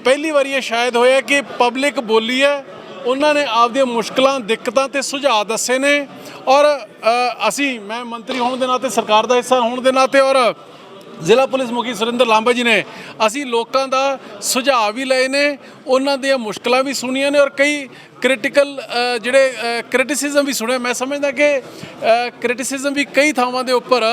ਪਹਿਲੀ ਵਾਰੀ ਇਹ ਸ਼ਾਇਦ ਹੋਇਆ ਕਿ ਪਬਲਿਕ ਬੋਲੀ ਹੈ, ਉਹਨਾਂ ਨੇ ਆਪਦੀਆਂ ਮੁਸ਼ਕਲਾਂ, ਦਿੱਕਤਾਂ ਤੇ ਸੁਝਾਅ ਦੱਸੇ ਨੇ ਔਰ ਮੈਂ ਮੰਤਰੀ ਹੋਣ ਦੇ ਨਾਤੇ, ਸਰਕਾਰ ਦਾ ਹਿੱਸਾ ਹੋਣ ਦੇ ਨਾਤੇ ਔਰ ਜ਼ਿਲ੍ਹਾ ਪੁਲਿਸ ਮੁਖੀ ਸੁਰਿੰਦਰ ਲਾਂਬਾ ਜੀ ਨੇ ਅਸੀਂ ਲੋਕਾਂ ਦਾ ਸੁਝਾਅ ਵੀ ਲਏ ਨੇ, ਉਹਨਾਂ ਦੀਆਂ ਮੁਸ਼ਕਲਾਂ ਵੀ ਸੁਣੀਆਂ ਨੇ ਔਰ ਕਈ ਕ੍ਰਿਟੀਕਲ ਜਿਹੜੇ ਕ੍ਰਿਟਿਸਿਜ਼ਮ ਵੀ ਸੁਣਿਆ। ਮੈਂ ਸਮਝਦਾ ਕਿ ਕ੍ਰਿਟਿਸਿਜ਼ਮ ਵੀ ਕਈ ਥਾਵਾਂ ਦੇ ਉੱਪਰ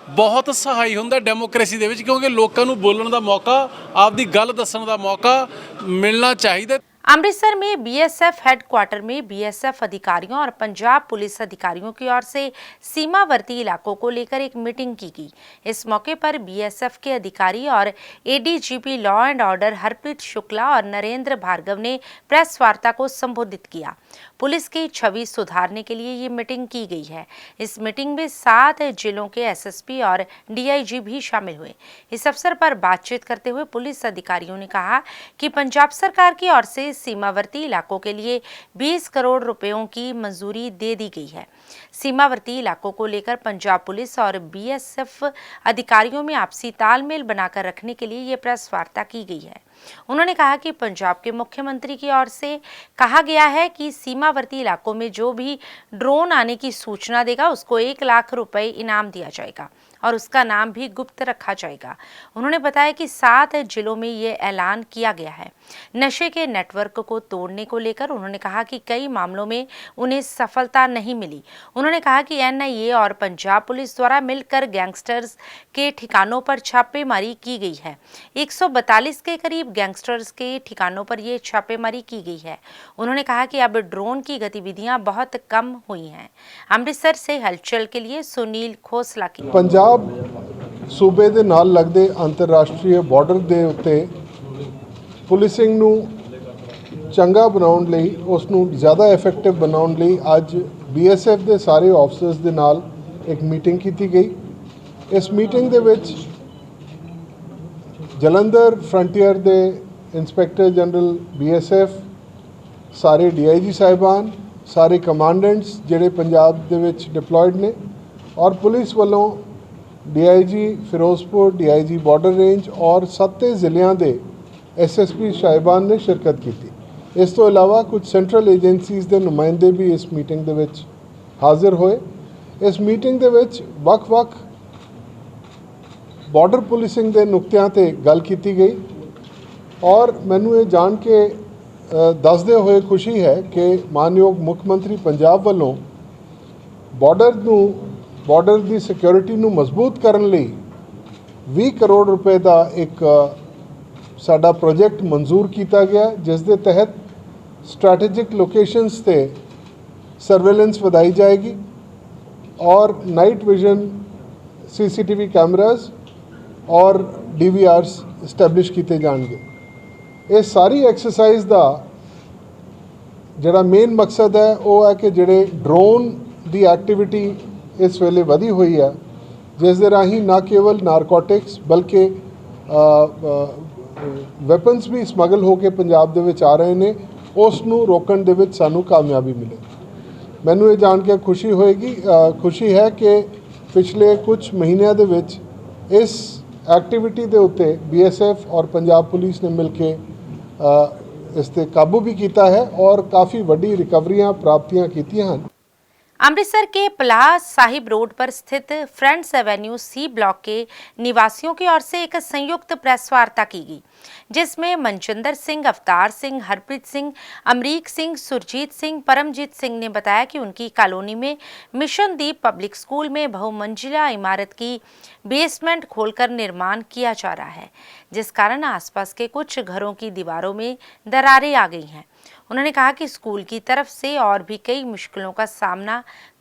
ਬਹੁਤ ਸਹਾਈ ਹੁੰਦਾ ਡੈਮੋਕ੍ਰੇਸੀ ਦੇ ਵਿੱਚ ਕਿਉਂਕਿ ਲੋਕਾਂ ਨੂੰ ਬੋਲਣ ਦਾ ਮੌਕਾ, ਆਪਦੀ ਗੱਲ ਦੱਸਣ ਦਾ ਮੌਕਾ ਮਿਲਣਾ ਚਾਹੀਦਾ। अमृतसर में BSF हेडक्वार्टर में BSF अधिकारियों और पंजाब पुलिस अधिकारियों की ओर से सीमावर्ती इलाकों को लेकर एक मीटिंग की गई। इस मौके पर BSF के अधिकारी और ADGP law and order Harpreet Shukla और नरेंद्र भार्गव ने प्रेस वार्ता को संबोधित किया। पुलिस की छवि सुधारने के लिए ये मीटिंग की गई है। इस मीटिंग में 7 जिलों के SSP और DIG भी शामिल हुए। इस अवसर पर बातचीत करते हुए पुलिस अधिकारियों ने कहा कि पंजाब सरकार की ओर से सीमावर्ती इलाकों के लिए 20 करोड़ रुपयों की मंजूरी दे दी गई है। सीमावर्ती इलाकों को लेकर पंजाब पुलिस और बीएसएफ अधिकारियों में आपसी तालमेल बनाकर रखने के लिए ये प्रेस वार्ता की गई है। उन्होंने कहा कि पंजाब के मुख्यमंत्री की ओर से कहा गया है कि सीमावर्ती इलाकों में जो भी ड्रोन आने की सूचना देगा उसको 1 लाख रुपए इनाम दिया जाएगा और उसका नाम भी गुप्त रखा जाएगा। उन्होंने बताया कि 7 जिलों में ये ऐलान किया गया है। नशे के नेटवर्क को तोड़ने को लेकर उन्होंने कहा कि कई मामलों में उन्हें सफलता नहीं मिली। उन्होंने कहा कि एनआईए और पंजाब पुलिस द्वारा मिलकर गैंगस्टर्स के ठिकानों पर छापेमारी की गई है। 142 के करीब गैंगस्टर्स के ठिकानों पर ये छापेमारी की गई है। उन्होंने कहा कि अब ड्रोन की गतिविधियां बहुत कम हुई हैं। अमृतसर से हलचल के लिए सुनील खोसला की। पंजाब सूबे ਦੇ ਨਾਲ ਲੱਗਦੇ ਅੰਤਰਰਾਸ਼ਟਰੀ ਬਾਰਡਰ ਦੇ ਉੱਤੇ ਪੁਲਿਸਿੰਗ ਨੂੰ ਚੰਗਾ ਬਣਾਉਣ ਲਈ, ਉਸ ਨੂੰ ਜ਼ਿਆਦਾ ਇਫੈਕਟਿਵ ਬਣਾਉਣ ਲਈ ਅੱਜ ਬੀਐਸਐਫ ਦੇ ਸਾਰੇ ਆਫੀਸਰਸ ਦੇ ਨਾਲ ਇੱਕ ਮੀਟਿੰਗ ਕੀਤੀ ਗਈ। ਇਸ ਮੀਟਿੰਗ ਦੇ ਵਿੱਚ ਜਲੰਧਰ ਫਰੰਟੀਅਰ ਦੇ ਇੰਸਪੈਕਟਰ ਜਨਰਲ ਬੀਐਸਐਫ, ਸਾਰੇ ਡੀਆਈਜੀ ਸਾਹਿਬਾਨ, ਸਾਰੇ ਕਮਾਂਡੈਂਟਸ ਜਿਹੜੇ ਪੰਜਾਬ ਦੇ ਵਿੱਚ ਡਿਪਲੋਇਡ ਨੇ ਔਰ ਪੁਲਿਸ ਵੱਲੋਂ DIG Firozpur, DIG border range और 7 ਜ਼ਿਲ੍ਹਿਆਂ ਦੇ एसएसपी ਸਾਹਿਬਾਨ ਨੇ शिरकत की। इस तो इलावा कुछ सेंट्रल एजेंसीज़ ਦੇ ਨੁਮਾਇੰਦੇ भी इस मीटिंग ਦੇ ਵਿੱਚ ਹਾਜ਼ਰ ਹੋਏ। इस मीटिंग ਦੇ ਵਿੱਚ ਵੱਖ-ਵੱਖ बॉर्डर पुलिसिंग ਦੇ ਨੁਕਤਿਆਂ ਤੇ ਗੱਲ ਕੀਤੀ ਗਈ और ਮੈਨੂੰ ਇਹ ਜਾਣ ਕੇ ਦੱਸਦੇ ਹੋਏ ਖੁਸ਼ੀ ਹੈ ਕਿ ਮਾਨਯੋਗ ਮੁੱਖ ਮੰਤਰੀ ਪੰਜਾਬ ਵੱਲੋਂ ਬਾਰਡਰ ਦੀ ਸਿਕਿਉਰਿਟੀ ਨੂੰ ਮਜ਼ਬੂਤ ਕਰਨ ਲਈ 20 ਕਰੋੜ ਰੁਪਏ ਦਾ ਇੱਕ ਸਾਡਾ ਪ੍ਰੋਜੈਕਟ ਮਨਜ਼ੂਰ ਕੀਤਾ ਗਿਆ, ਜਿਸ ਦੇ ਤਹਿਤ ਸਟ੍ਰੈਟੇਜਿਕ ਲੋਕੇਸ਼ਨਸ ਤੇ ਸਰਵੇਲੈਂਸ ਵਧਾਈ ਜਾਏਗੀ और नाइट विजन सीसीटीवी कैमराज और डीवीआरस इस्टैबलिश किए जाएंगे। ये सारी एक्सरसाइज का जिहड़ा मेन मकसद है वो है कि जिहड़े ड्रोन की एक्टिविटी इस वेले वधी हुई है, जिस दे राही ना केवल नारकोटिक्स बल्कि वैपन्स भी स्मगल होकर पंजाब दे विच आ रहे हैं, उस नूं रोकण दे विच सानूं कामयाबी मिले। मैनूं ये जान के खुशी है कि पिछले कुछ महीनों दे विच इस एक्टिविटी दे उत्ते बीएसएफ और पंजाब पुलिस ने मिलके इस ते काबू भी किया है और काफ़ी वड्डी रिकवरियां प्राप्तियां कीतियां हैं। अमृतसर के पलाह साहिब रोड पर स्थित फ्रेंड्स एवेन्यू सी ब्लॉक के निवासियों की ओर से एक संयुक्त प्रेस वार्ता की गई, जिसमें मनजिंदर सिंह, अवतार सिंह, हरप्रीत सिंह, अमरीक सिंह, सुरजीत सिंह, परमजीत सिंह ने बताया कि उनकी कॉलोनी में मिशन दीप पब्लिक स्कूल में बहुमंजिला इमारत की बेसमेंट खोलकर निर्माण किया जा रहा है, जिस कारण आसपास के कुछ घरों की दीवारों में दरारें आ गई हैं। उन्होंने कहा कि स्कूल की तरफ से और भी कई मुश्किलों का सामना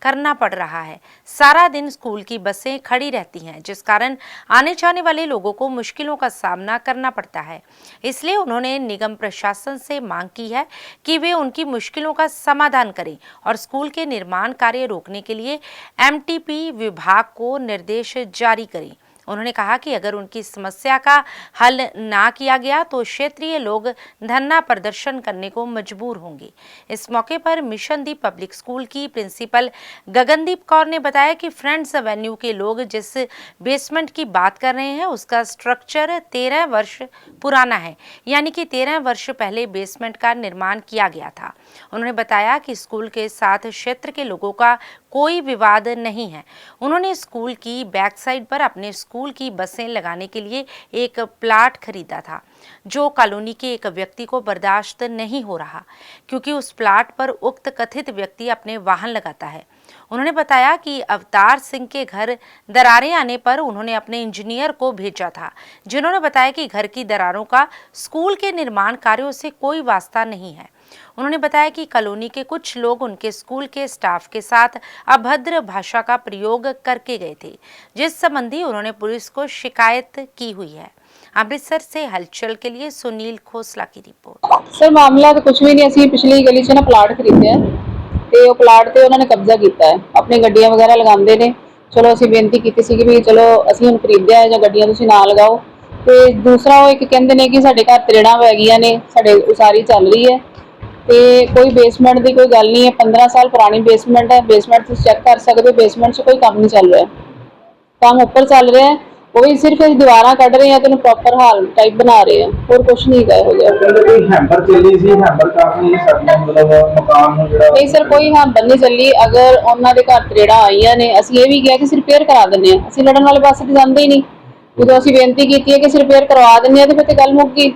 करना पड़ रहा है। सारा दिन स्कूल की बसें खड़ी रहती हैं, जिस कारण आने जाने वाले लोगों को मुश्किलों का सामना करना पड़ता है। इसलिए उन्होंने निगम प्रशासन से मांग की है कि वे उनकी मुश्किलों का समाधान करें और स्कूल के निर्माण कार्य रोकने के लिए एमटीपी विभाग को निर्देश जारी करें। उन्होंने कहा कि अगर उनकी समस्या का हल ना किया गया तो क्षेत्रीय लोग धरना प्रदर्शन करने को मजबूर होंगे। इस मौके पर मिशन दीप पब्लिक स्कूल की प्रिंसिपल गगनदीप कौर ने बताया कि फ्रेंड्स एवेन्यू के लोग जिस बेसमेंट की बात कर रहे हैं उसका स्ट्रक्चर 13 वर्ष पुराना है, यानी कि 13 वर्ष पहले बेसमेंट का निर्माण किया गया था। उन्होंने बताया कि स्कूल के साथ क्षेत्र के लोगों का कोई विवाद नहीं है। उन्होंने स्कूल की बैक साइड पर अपने स्कूल की बसें लगाने के लिए एक प्लाट खरीदा था, जो कॉलोनी के एक व्यक्ति को बर्दाश्त नहीं हो रहा, क्योंकि उस प्लाट पर उक्त कथित व्यक्ति अपने वाहन लगाता है। उन्होंने बताया कि अवतार सिंह के घर दरारें आने पर उन्होंने अपने इंजीनियर को भेजा था, जिन्होंने बताया कि घर की दरारों का स्कूल के निर्माण कार्यों से कोई वास्ता नहीं है। उन्होंने बताया कि कॉलोनी के कुछ लोग उनके स्कूल के स्टाफ के साथ अभद्र भाषा का प्रयोग करके गए थे, जिस संबंधी उन्होंने पुलिस को शिकायत की हुई है। अमृतसर से हलचल के लिए सुनील खोसला की रिपोर्ट। सर मामला तो कुछ भी नहीं, असी पिछली गली च ना प्लाट खरीदे हैं ਤੇ ਉਹ ਪਲਾਟ ਤੇ ਉਹਨਾਂ ਨੇ ਕਬਜ਼ਾ ਕੀਤਾ ਹੈ, ਆਪਣੀ ਗੱਡੀਆਂ ਵਗੈਰਾ ਲਗਾਉਂਦੇ ਨੇ। ਚਲੋ ਅਸੀਂ ਬੇਨਤੀ ਕੀਤੀ ਸੀ ਕਿ ਵੀ ਚਲੋ ਅਸੀਂ ਹੁਣ ਖਰੀਦਿਆ ਹੈ ਜਾਂ ਗੱਡੀਆਂ ਤੁਸੀਂ ਨਾ ਲਗਾਓ, ਤੇ ਦੂਸਰਾ ਉਹ ਇੱਕ ਕਹਿੰਦੇ ਨੇ ਕਿ ਸਾਡੇ ਘਰ ਤਰੇੜਾਂ ਪੈ ਗਈਆਂ ਨੇ, ਸਾਡੇ ਉਸਾਰੀ ਚੱਲ ਰਹੀ ਹੈ ਤੇ ਕੋਈ ਬੇਸਮੈਂਟ ਦੀ ਕੋਈ ਗੱਲ ਨਹੀਂ ਹੈ। 15 ਸਾਲ ਪੁਰਾਣੀ ਬੇਸਮੈਂਟ ਹੈ, ਬੇਸਮੈਂਟ ਤੁਸੀਂ ਚੈੱਕ ਕਰ ਸਕਦੇ ਹੋ, ਬੇਸਮੈਂਟ 'ਚ ਕੋਈ ਕੰਮ ਨਹੀਂ ਚੱਲ ਰਿਹਾ, ਕੰਮ ਉੱਪਰ ਚੱਲ ਰਿਹਾ ਹੈ। ਉਹ ਵੀ ਸਿਰਫ ਇਹ ਦੀਵਾਰਾਂ ਕੱਢ ਰਹੇ ਆ ਤੇ ਉਹਨੂੰ ਪ੍ਰੋਪਰ ਹਾਲ ਟਾਈਪ ਬਣਾ ਰਹੇ ਆ, ਹੋਰ ਕੁਝ ਨਹੀਂ ਹੈਗਾ ਇਹੋ ਜਿਹਾ। ਕੋਈ ਹੈਂਬਰ ਚੱਲੀ ਸੀ, ਹੈਂਬਰ ਕਾਰਨ ਸਾਡਾ ਮਤਲਬ ਮਕਾਨ ਨੂੰ ਜਿਹੜਾ ਨਹੀਂ ਸਰ, ਕੋਈ ਹੈਂਬਰ ਨਹੀਂ ਚੱਲੀ। ਅਗਰ ਉਹਨਾਂ ਦੇ ਘਰ ਤਰੇੜਾਂ ਆਈਆਂ ਨੇ, ਅਸੀਂ ਇਹ ਵੀ ਕਿਹਾ ਕਿ ਰਿਪੇਅਰ ਕਰਾ ਦਿੰਦੇ ਆ, ਅਸੀਂ ਲੜਨ ਵਾਲੇ ਪਾਸੇ ਤੇ ਜਾਂਦੇ ਹੀ ਨਹੀਂ। ਜਦੋਂ ਅਸੀਂ ਬੇਨਤੀ ਕੀਤੀ ਹੈ ਕਿ ਰਿਪੇਅਰ ਕਰਵਾ ਦਿੰਦੇ ਆ ਤੇ ਫਿਰ ਤੇ ਗੱਲ ਮੁੱਕ ਗਈ।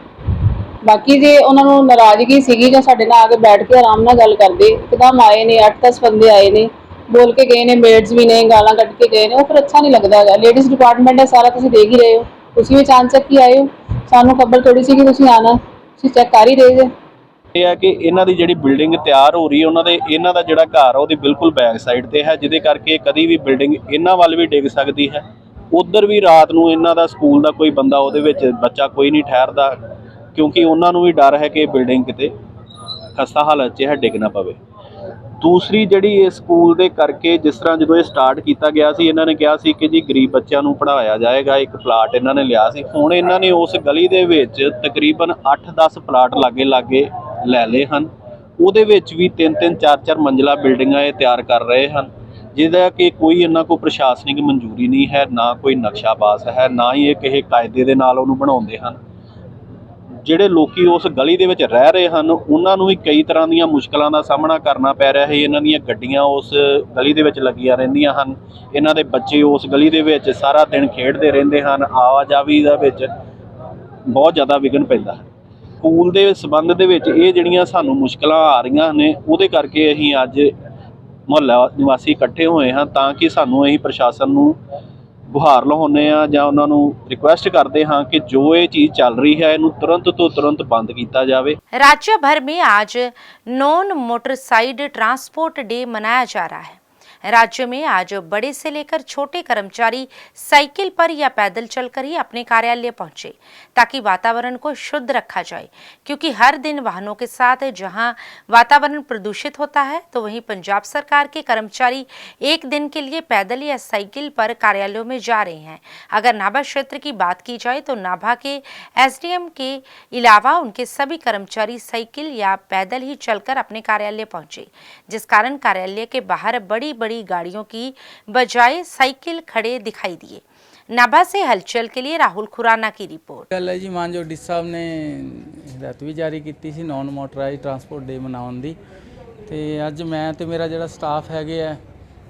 ਬਾਕੀ ਜੇ ਉਹਨਾਂ ਨੂੰ ਨਾਰਾਜ਼ਗੀ ਸੀਗੀ ਜਾਂ ਸਾਡੇ ਨਾਲ ਆ ਕੇ ਬੈਠ ਕੇ ਆਰਾਮ ਨਾਲ ਗੱਲ ਕਰਦੇ, ਇੱਕਦਮ ਆਏ ਨੇ 8-10 ਬੰਦੇ ਆਏ ਨੇ, ਬੋਲ ਕੇ ਗਏ ਨੇ, ਮੇਡਸ ਵੀ ਨੇ, ਗਾਲਾਂ ਕੱਢ ਕੇ ਗਏ ਨੇ, ਉਹ ਫਿਰ ਅੱਛਾ ਨਹੀਂ ਲੱਗਦਾ ਹੈਗਾ। ਲੇਡੀਜ਼ ਡਿਪਾਰਟਮੈਂਟ ਹੈ ਸਾਰਾ, ਤੁਸੀਂ ਦੇਖ ਹੀ ਰਹੇ ਹੋ, ਤੁਸੀਂ ਵੀ ਚਾਂਚਕ ਹੀ ਆਏ ਹੋ, ਸਾਨੂੰ ਖਬਰ ਥੋੜੀ ਸੀ ਕਿ ਤੁਸੀਂ ਆਣਾ, ਤੁਸੀਂ ਚੈੱਕ ਕਰ ਹੀ ਰਹੇ ਜੇ। ਇਹ ਹੈ ਕਿ ਇਹਨਾਂ ਦੀ ਜਿਹੜੀ ਬਿਲਡਿੰਗ ਤਿਆਰ ਹੋ ਰਹੀ ਹੈ, ਇਹਨਾਂ ਦਾ ਜਿਹੜਾ ਘਰ ਉਹਦੀ ਬਿਲਕੁਲ ਬੈਕ ਸਾਈਡ ਤੇ ਹੈ, ਜਿਹਦੇ ਕਰਕੇ ਕਦੀ ਵੀ ਬਿਲਡਿੰਗ ਇਹਨਾਂ ਵੱਲ ਵੀ ਡਿੱਗ ਸਕਦੀ ਹੈ। ਉਧਰ ਵੀ ਰਾਤ ਨੂੰ ਇਹਨਾਂ ਦਾ ਸਕੂਲ ਦਾ ਕੋਈ ਬੰਦਾ ਉਹਦੇ ਵਿੱਚ ਬੱਚਾ ਕੋਈ ਨਹੀਂ ਠਹਿਰਦਾ, ਕਿਉਂਕਿ ਉਹਨਾਂ ਨੂੰ ਵੀ ਡਰ ਹੈ ਕਿ ਬਿਲਡਿੰਗ ਕਿਤੇ ਖਸਤਾ ਹਾਲਤ 'ਚ ਹੈ, ਡਿੱਗ ਨਾ ਪਵੇ। ਦੂਸਰੀ ਜਿਹੜੀ ਇਸ ਸਕੂਲ ਦੇ ਕਰਕੇ, ਜਿਸ ਤਰ੍ਹਾਂ ਜਦੋਂ ਇਹ ਸਟਾਰਟ ਕੀਤਾ ਗਿਆ ਸੀ, ਇਹਨਾਂ ਨੇ ਕਿਹਾ ਸੀ ਕਿ ਜੀ ਗਰੀਬ ਬੱਚਿਆਂ ਨੂੰ ਪੜ੍ਹਾਇਆ ਜਾਏਗਾ, ਇੱਕ ਪਲਾਟ ਇਹਨਾਂ ਨੇ ਲਿਆ ਸੀ। ਹੁਣ ਇਹਨਾਂ ਨੇ ਉਸ ਗਲੀ ਦੇ ਵਿੱਚ ਤਕਰੀਬਨ 8-10 ਪਲਾਟ ਲਾਗੇ ਲੈ ਲਏ ਹਨ। ਉਹਦੇ ਵਿੱਚ ਵੀ 3-3 4-4 ਮੰਜ਼ਿਲਾ ਬਿਲਡਿੰਗਾਂ ਇਹ ਤਿਆਰ ਕਰ ਰਹੇ ਹਨ, ਜਿਹਦਾ ਕਿ ਕੋਈ ਇਹਨਾਂ ਕੋਲ ਪ੍ਰਸ਼ਾਸਨਿਕ ਮਨਜ਼ੂਰੀ ਨਹੀਂ ਹੈ, ਨਾ ਕੋਈ ਨਕਸ਼ਾ ਪਾਸ ਹੈ, ਨਾ ਹੀ ਇਹ ਕਿਸੇ ਕਾਇਦੇ ਦੇ ਨਾਲ ਉਹਨੂੰ ਬਣਾਉਂਦੇ ਹਨ। ਜਿਹੜੇ ਲੋਕੀ ਉਸ ਗਲੀ ਦੇ ਵਿੱਚ ਰਹਿ ਰਹੇ ਹਨ, ਉਹਨਾਂ ਨੂੰ ਵੀ ਕਈ ਤਰ੍ਹਾਂ ਦੀਆਂ ਮੁਸ਼ਕਲਾਂ ਦਾ ਸਾਹਮਣਾ ਕਰਨਾ ਪੈ ਰਿਹਾ ਹੈ। ਇਹਨਾਂ ਦੀਆਂ ਗੱਡੀਆਂ ਉਸ ਗਲੀ ਦੇ ਵਿੱਚ ਲੱਗੀਆਂ ਰਹਿੰਦੀਆਂ ਹਨ, ਇਹਨਾਂ ਦੇ ਬੱਚੇ ਉਸ ਗਲੀ ਦੇ ਵਿੱਚ ਸਾਰਾ ਦਿਨ ਖੇਡਦੇ ਰਹਿੰਦੇ ਹਨ, ਆਵਾਜਾਈ ਦਾ ਵਿੱਚ ਬਹੁਤ ਜ਼ਿਆਦਾ ਵਿਘਨ ਪੈਂਦਾ ਹੈ। ਸਕੂਲ ਦੇ ਸੰਬੰਧ ਦੇ ਵਿੱਚ ਇਹ ਜਿਹੜੀਆਂ ਸਾਨੂੰ ਮੁਸ਼ਕਲਾਂ ਆ ਰਹੀਆਂ ਨੇ, ਉਹਦੇ ਕਰਕੇ ਅਸੀਂ ਅੱਜ ਮੁਹੱਲਾ ਨਿਵਾਸੀ ਇਕੱਠੇ ਹੋਏ ਹਾਂ, ਤਾਂ ਕਿ ਅਸੀਂ ਪ੍ਰਸ਼ਾਸਨ ਨੂੰ ਗੁਹਾਰ ਲਾਉਂਦੇ ਹਾਂ ਜਾਂ ਉਹਨਾਂ ਨੂੰ ਰਿਕੁਐਸਟ ਕਰਦੇ ਹਾਂ कि जो ये चीज़ चल रही है इन्हें तुरंत तो तुरंत बंद किया जाए। राज्य भर में आज नॉन मोटरसाइड ट्रांसपोर्ट डे मनाया जा रहा है। राज्य में आज बड़े से लेकर छोटे कर्मचारी साइकिल पर या पैदल चलकर ही अपने कार्यालय पहुंचे, ताकि वातावरण को शुद्ध रखा जाए, क्योंकि हर दिन वाहनों के साथ जहां वातावरण प्रदूषित होता है, तो वहीं पंजाब सरकार के कर्मचारी एक दिन के लिए पैदल या साइकिल पर कार्यालयों में जा रहे हैं। अगर नाभा क्षेत्र की बात की जाए तो नाभा के एसडीएम के अलावा उनके सभी कर्मचारी साइकिल या पैदल ही चलकर अपने कार्यालय पहुंचे, जिस कारण कार्यालय के बाहर बड़ी गाड़ियों की बजाय साइकिल खड़े दिखाई दिए। नाभा से हलचल के लिए राहुल खुराना की रिपोर्ट। गल है जी, मानजो डी साहब ने हिदायत भी जारी की सी नॉन मोटराइज ट्रांसपोर्ट डे मनाउण दी, ते अज मैं ते मेरा जिहड़ा स्टाफ हैगे आ,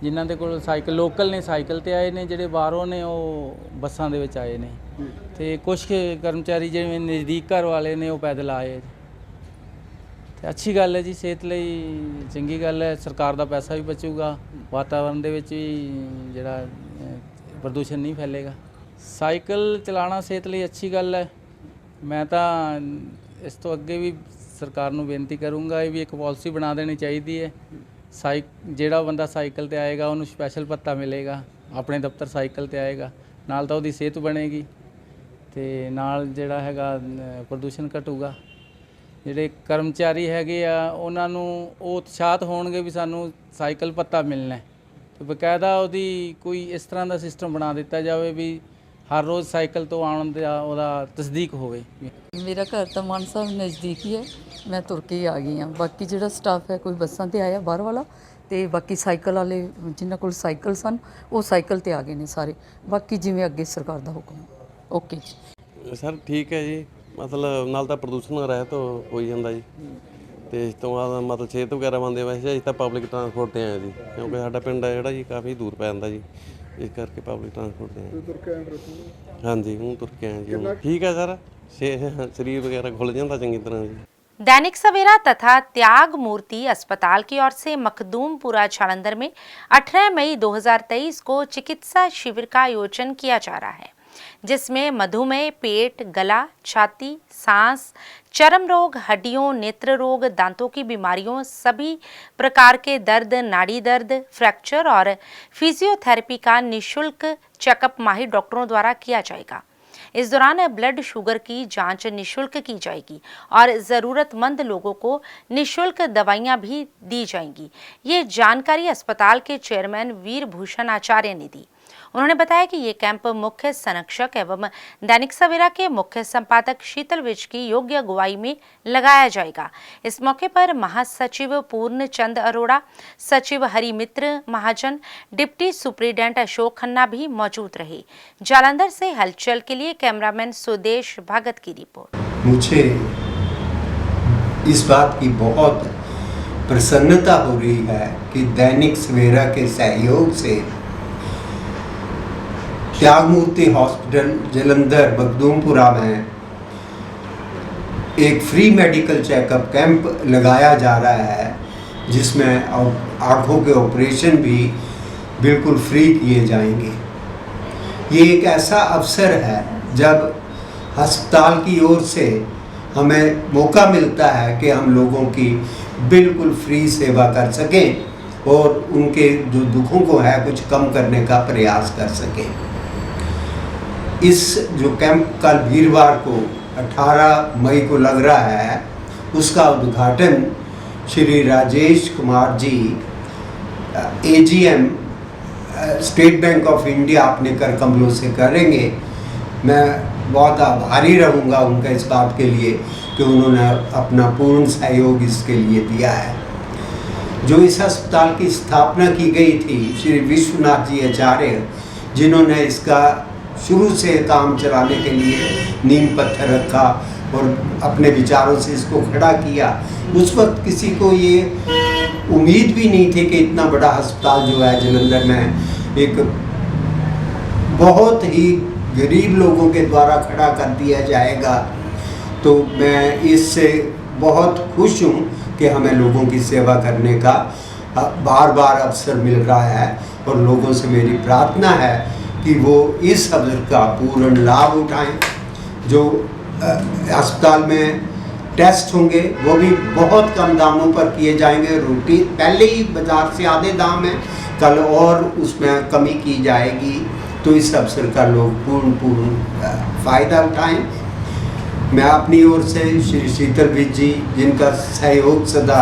जिन्हां दे कोल साइकिल लोकल ने साइकिल ते आए ने, जिहड़े बाहरों ने वो बसां दे विच आए ने, ते कुछ कर्मचारी जिवें नज़दीक घर वाले ने वो पैदल आए। अच्छी गल है जी, सेहत लई चंगी गल है, सरकार का पैसा भी बचूगा, वातावरण दे विच भी जिहड़ा प्रदूषण नहीं फैलेगा। साइकिल चलाना सेहत लई अच्छी गल है। मैं तो इस तो अगे भी सरकार नूं बेनती करूँगा, ये भी एक पॉलिसी बना देनी चाहिए है। जिहड़ा बंदा साइकिल ते आएगा उन्होंने स्पैशल भत्ता मिलेगा, अपने दफ्तर साइकिल ते आएगा, नाल तां उहदी सेहत बनेगी ते नाल जिहड़ा हैगा प्रदूषण घटूगा। ਜਿਹੜੇ ਕਰਮਚਾਰੀ ਹੈਗੇ ਆ ਉਹਨਾਂ ਨੂੰ ਉਹ ਉਤਸ਼ਾਹਤ ਹੋਣਗੇ ਵੀ ਸਾਨੂੰ ਸਾਈਕਲ ਭੱਤਾ ਮਿਲਣਾ, ਤੇ ਬਕਾਇਦਾ ਉਹਦੀ ਕੋਈ ਇਸ ਤਰ੍ਹਾਂ ਦਾ ਸਿਸਟਮ ਬਣਾ ਦਿੱਤਾ ਜਾਵੇ ਵੀ ਹਰ ਰੋਜ਼ ਸਾਈਕਲ ਤੋਂ ਆਉਣ ਦਾ ਉਹਦਾ ਤਸਦੀਕ ਹੋਵੇ। ਮੇਰਾ ਘਰ ਤਾਂ ਮਾਨ ਸਾਹਿਬ ਨਜ਼ਦੀਕ ਹੀ ਹੈ, ਮੈਂ ਤੁਰ ਕੇ ਹੀ ਆ ਗਈ ਹਾਂ। ਬਾਕੀ ਜਿਹੜਾ ਸਟਾਫ ਹੈ ਕੋਈ ਬੱਸਾਂ ਤੇ ਆਇਆ ਬਾਹਰ ਵਾਲਾ, ਤੇ ਬਾਕੀ ਸਾਈਕਲ ਵਾਲੇ ਜਿਨ੍ਹਾਂ ਕੋਲ ਸਾਈਕਲ ਸਨ ਉਹ ਸਾਈਕਲ ਤੇ ਆ ਗਏ ਨੇ ਸਾਰੇ। ਬਾਕੀ ਜਿਵੇਂ ਅੱਗੇ ਸਰਕਾਰ ਦਾ ਹੁਕਮ। ਓਕੇ ਜੀ ਸਰ, ਠੀਕ ਹੈ ਜੀ। ਮਤਲਬ ਨਾਲ ਤਾਂ ਪ੍ਰਦੂਸ਼ਣ ਰਹਿਤ ਹੋ ਜਾਂਦਾ ਜੀ, ਤੇ ਇਸ ਤੋਂ ਬਾਅਦ ਮਤਲਬ ਸਿਹਤ ਵਗੈਰਾ ਬੰਦੇ ਵੈਸੇ ਅਸੀਂ ਤਾਂ ਪਬਲਿਕ ਟਰਾਂਸਪੋਰਟ 'ਤੇ ਆਏ ਜੀ, ਕਿਉਂਕਿ ਸਾਡਾ ਪਿੰਡ ਹੈ ਜਿਹੜਾ ਜੀ ਕਾਫੀ ਦੂਰ ਪੈ ਜਾਂਦਾ ਜੀ, ਇਸ ਕਰਕੇ ਪਬਲਿਕ ਟਰਾਂਸਪੋਰਟ 'ਤੇ ਆਏ। ਤੁਰ ਕੇ ਆਏ? ਹਾਂਜੀ, ਹੁਣ ਤੁਰ ਕੇ ਆਏ ਜੀ। ਠੀਕ ਹੈ ਸਰ, शरीर वगैरह खुल जाता चंगी तरह जी। दैनिक सवेरा तथा त्याग मूर्ति अस्पताल की ओर से मखदूमपुरा जालंधर में 18 मई 2023 को चिकित्सा शिविर का आयोजन किया जा रहा है, जिसमें मधुमेह, पेट, गला, छाती, सांस, चर्म रोग, हड्डियों, नेत्र रोग, दांतों की बीमारियों, सभी प्रकार के दर्द, नाड़ी दर्द, फ्रैक्चर और फिजियोथेरेपी का निःशुल्क चेकअप माहिर डॉक्टरों द्वारा किया जाएगा। इस दौरान ब्लड शुगर की जांच निःशुल्क की जाएगी और ज़रूरतमंद लोगों को निःशुल्क दवाइयां भी दी जाएंगी। ये जानकारी अस्पताल के चेयरमैन वीर भूषण आचार्य ने दी। उन्होंने बताया कि ये कैंप मुख्य संरक्षक एवं दैनिक सवेरा के मुख्य संपादक शीतल विज की योग्य अगुवाई में लगाया जाएगा। इस मौके पर महासचिव पूर्ण चंद अरोड़ा, सचिव हरिमित्र महाजन, डिप्टी सुप्रीडेंट अशोक खन्ना भी मौजूद रहे। जालंधर से हलचल के लिए कैमरामैन सुदेश भगत की रिपोर्ट। मुझे इस बात की बहुत प्रसन्नता हो रही है कि दैनिक सवेरा के सहयोग से त्यागमूर्ति हॉस्पिटल जलंधर मखदूमपुरा में एक फ्री मेडिकल चेकअप कैंप लगाया जा रहा है, जिसमें आँखों के ऑपरेशन भी बिल्कुल फ्री किए जाएंगे। ये एक ऐसा अवसर है जब अस्पताल की ओर से हमें मौका मिलता है कि हम लोगों की बिल्कुल फ्री सेवा कर सकें और उनके जो दुखों को है कुछ कम करने का प्रयास कर सकें। इस जो कैंप कल वीरवार को 18 मई को लग रहा है, उसका उद्घाटन Shri Rajesh Kumar ji AGM state bank of India अपने कर कमलों से करेंगे। मैं बहुत आभारी रहूँगा उनका इस बात के लिए कि उन्होंने अपना पूर्ण सहयोग इसके लिए दिया है। जो इस अस्पताल की स्थापना की गई थी, श्री विश्वनाथ जी आचार्य, जिन्होंने इसका शुरू से काम चलाने के लिए नींव पत्थर रखा और अपने विचारों से इसको खड़ा किया, उस वक्त किसी को ये उम्मीद भी नहीं थी कि इतना बड़ा अस्पताल जो है जलंधर में एक बहुत ही गरीब लोगों के द्वारा खड़ा कर दिया जाएगा। तो मैं इससे बहुत खुश हूँ कि हमें लोगों की सेवा करने का बार बार अवसर मिल रहा है और लोगों से मेरी प्रार्थना है कि वो इस अवसर का पूर्ण लाभ उठाएं। जो अस्पताल में टेस्ट होंगे वो भी बहुत कम दामों पर किए जाएंगे। रूटीन पहले ही बाजार से आधे दाम है, कल और उसमें कमी की जाएगी। तो इस अवसर का लोग पूर्ण फ़ायदा उठाएं। मैं अपनी ओर से श्री शीतल विज जी, जिनका सहयोग सदा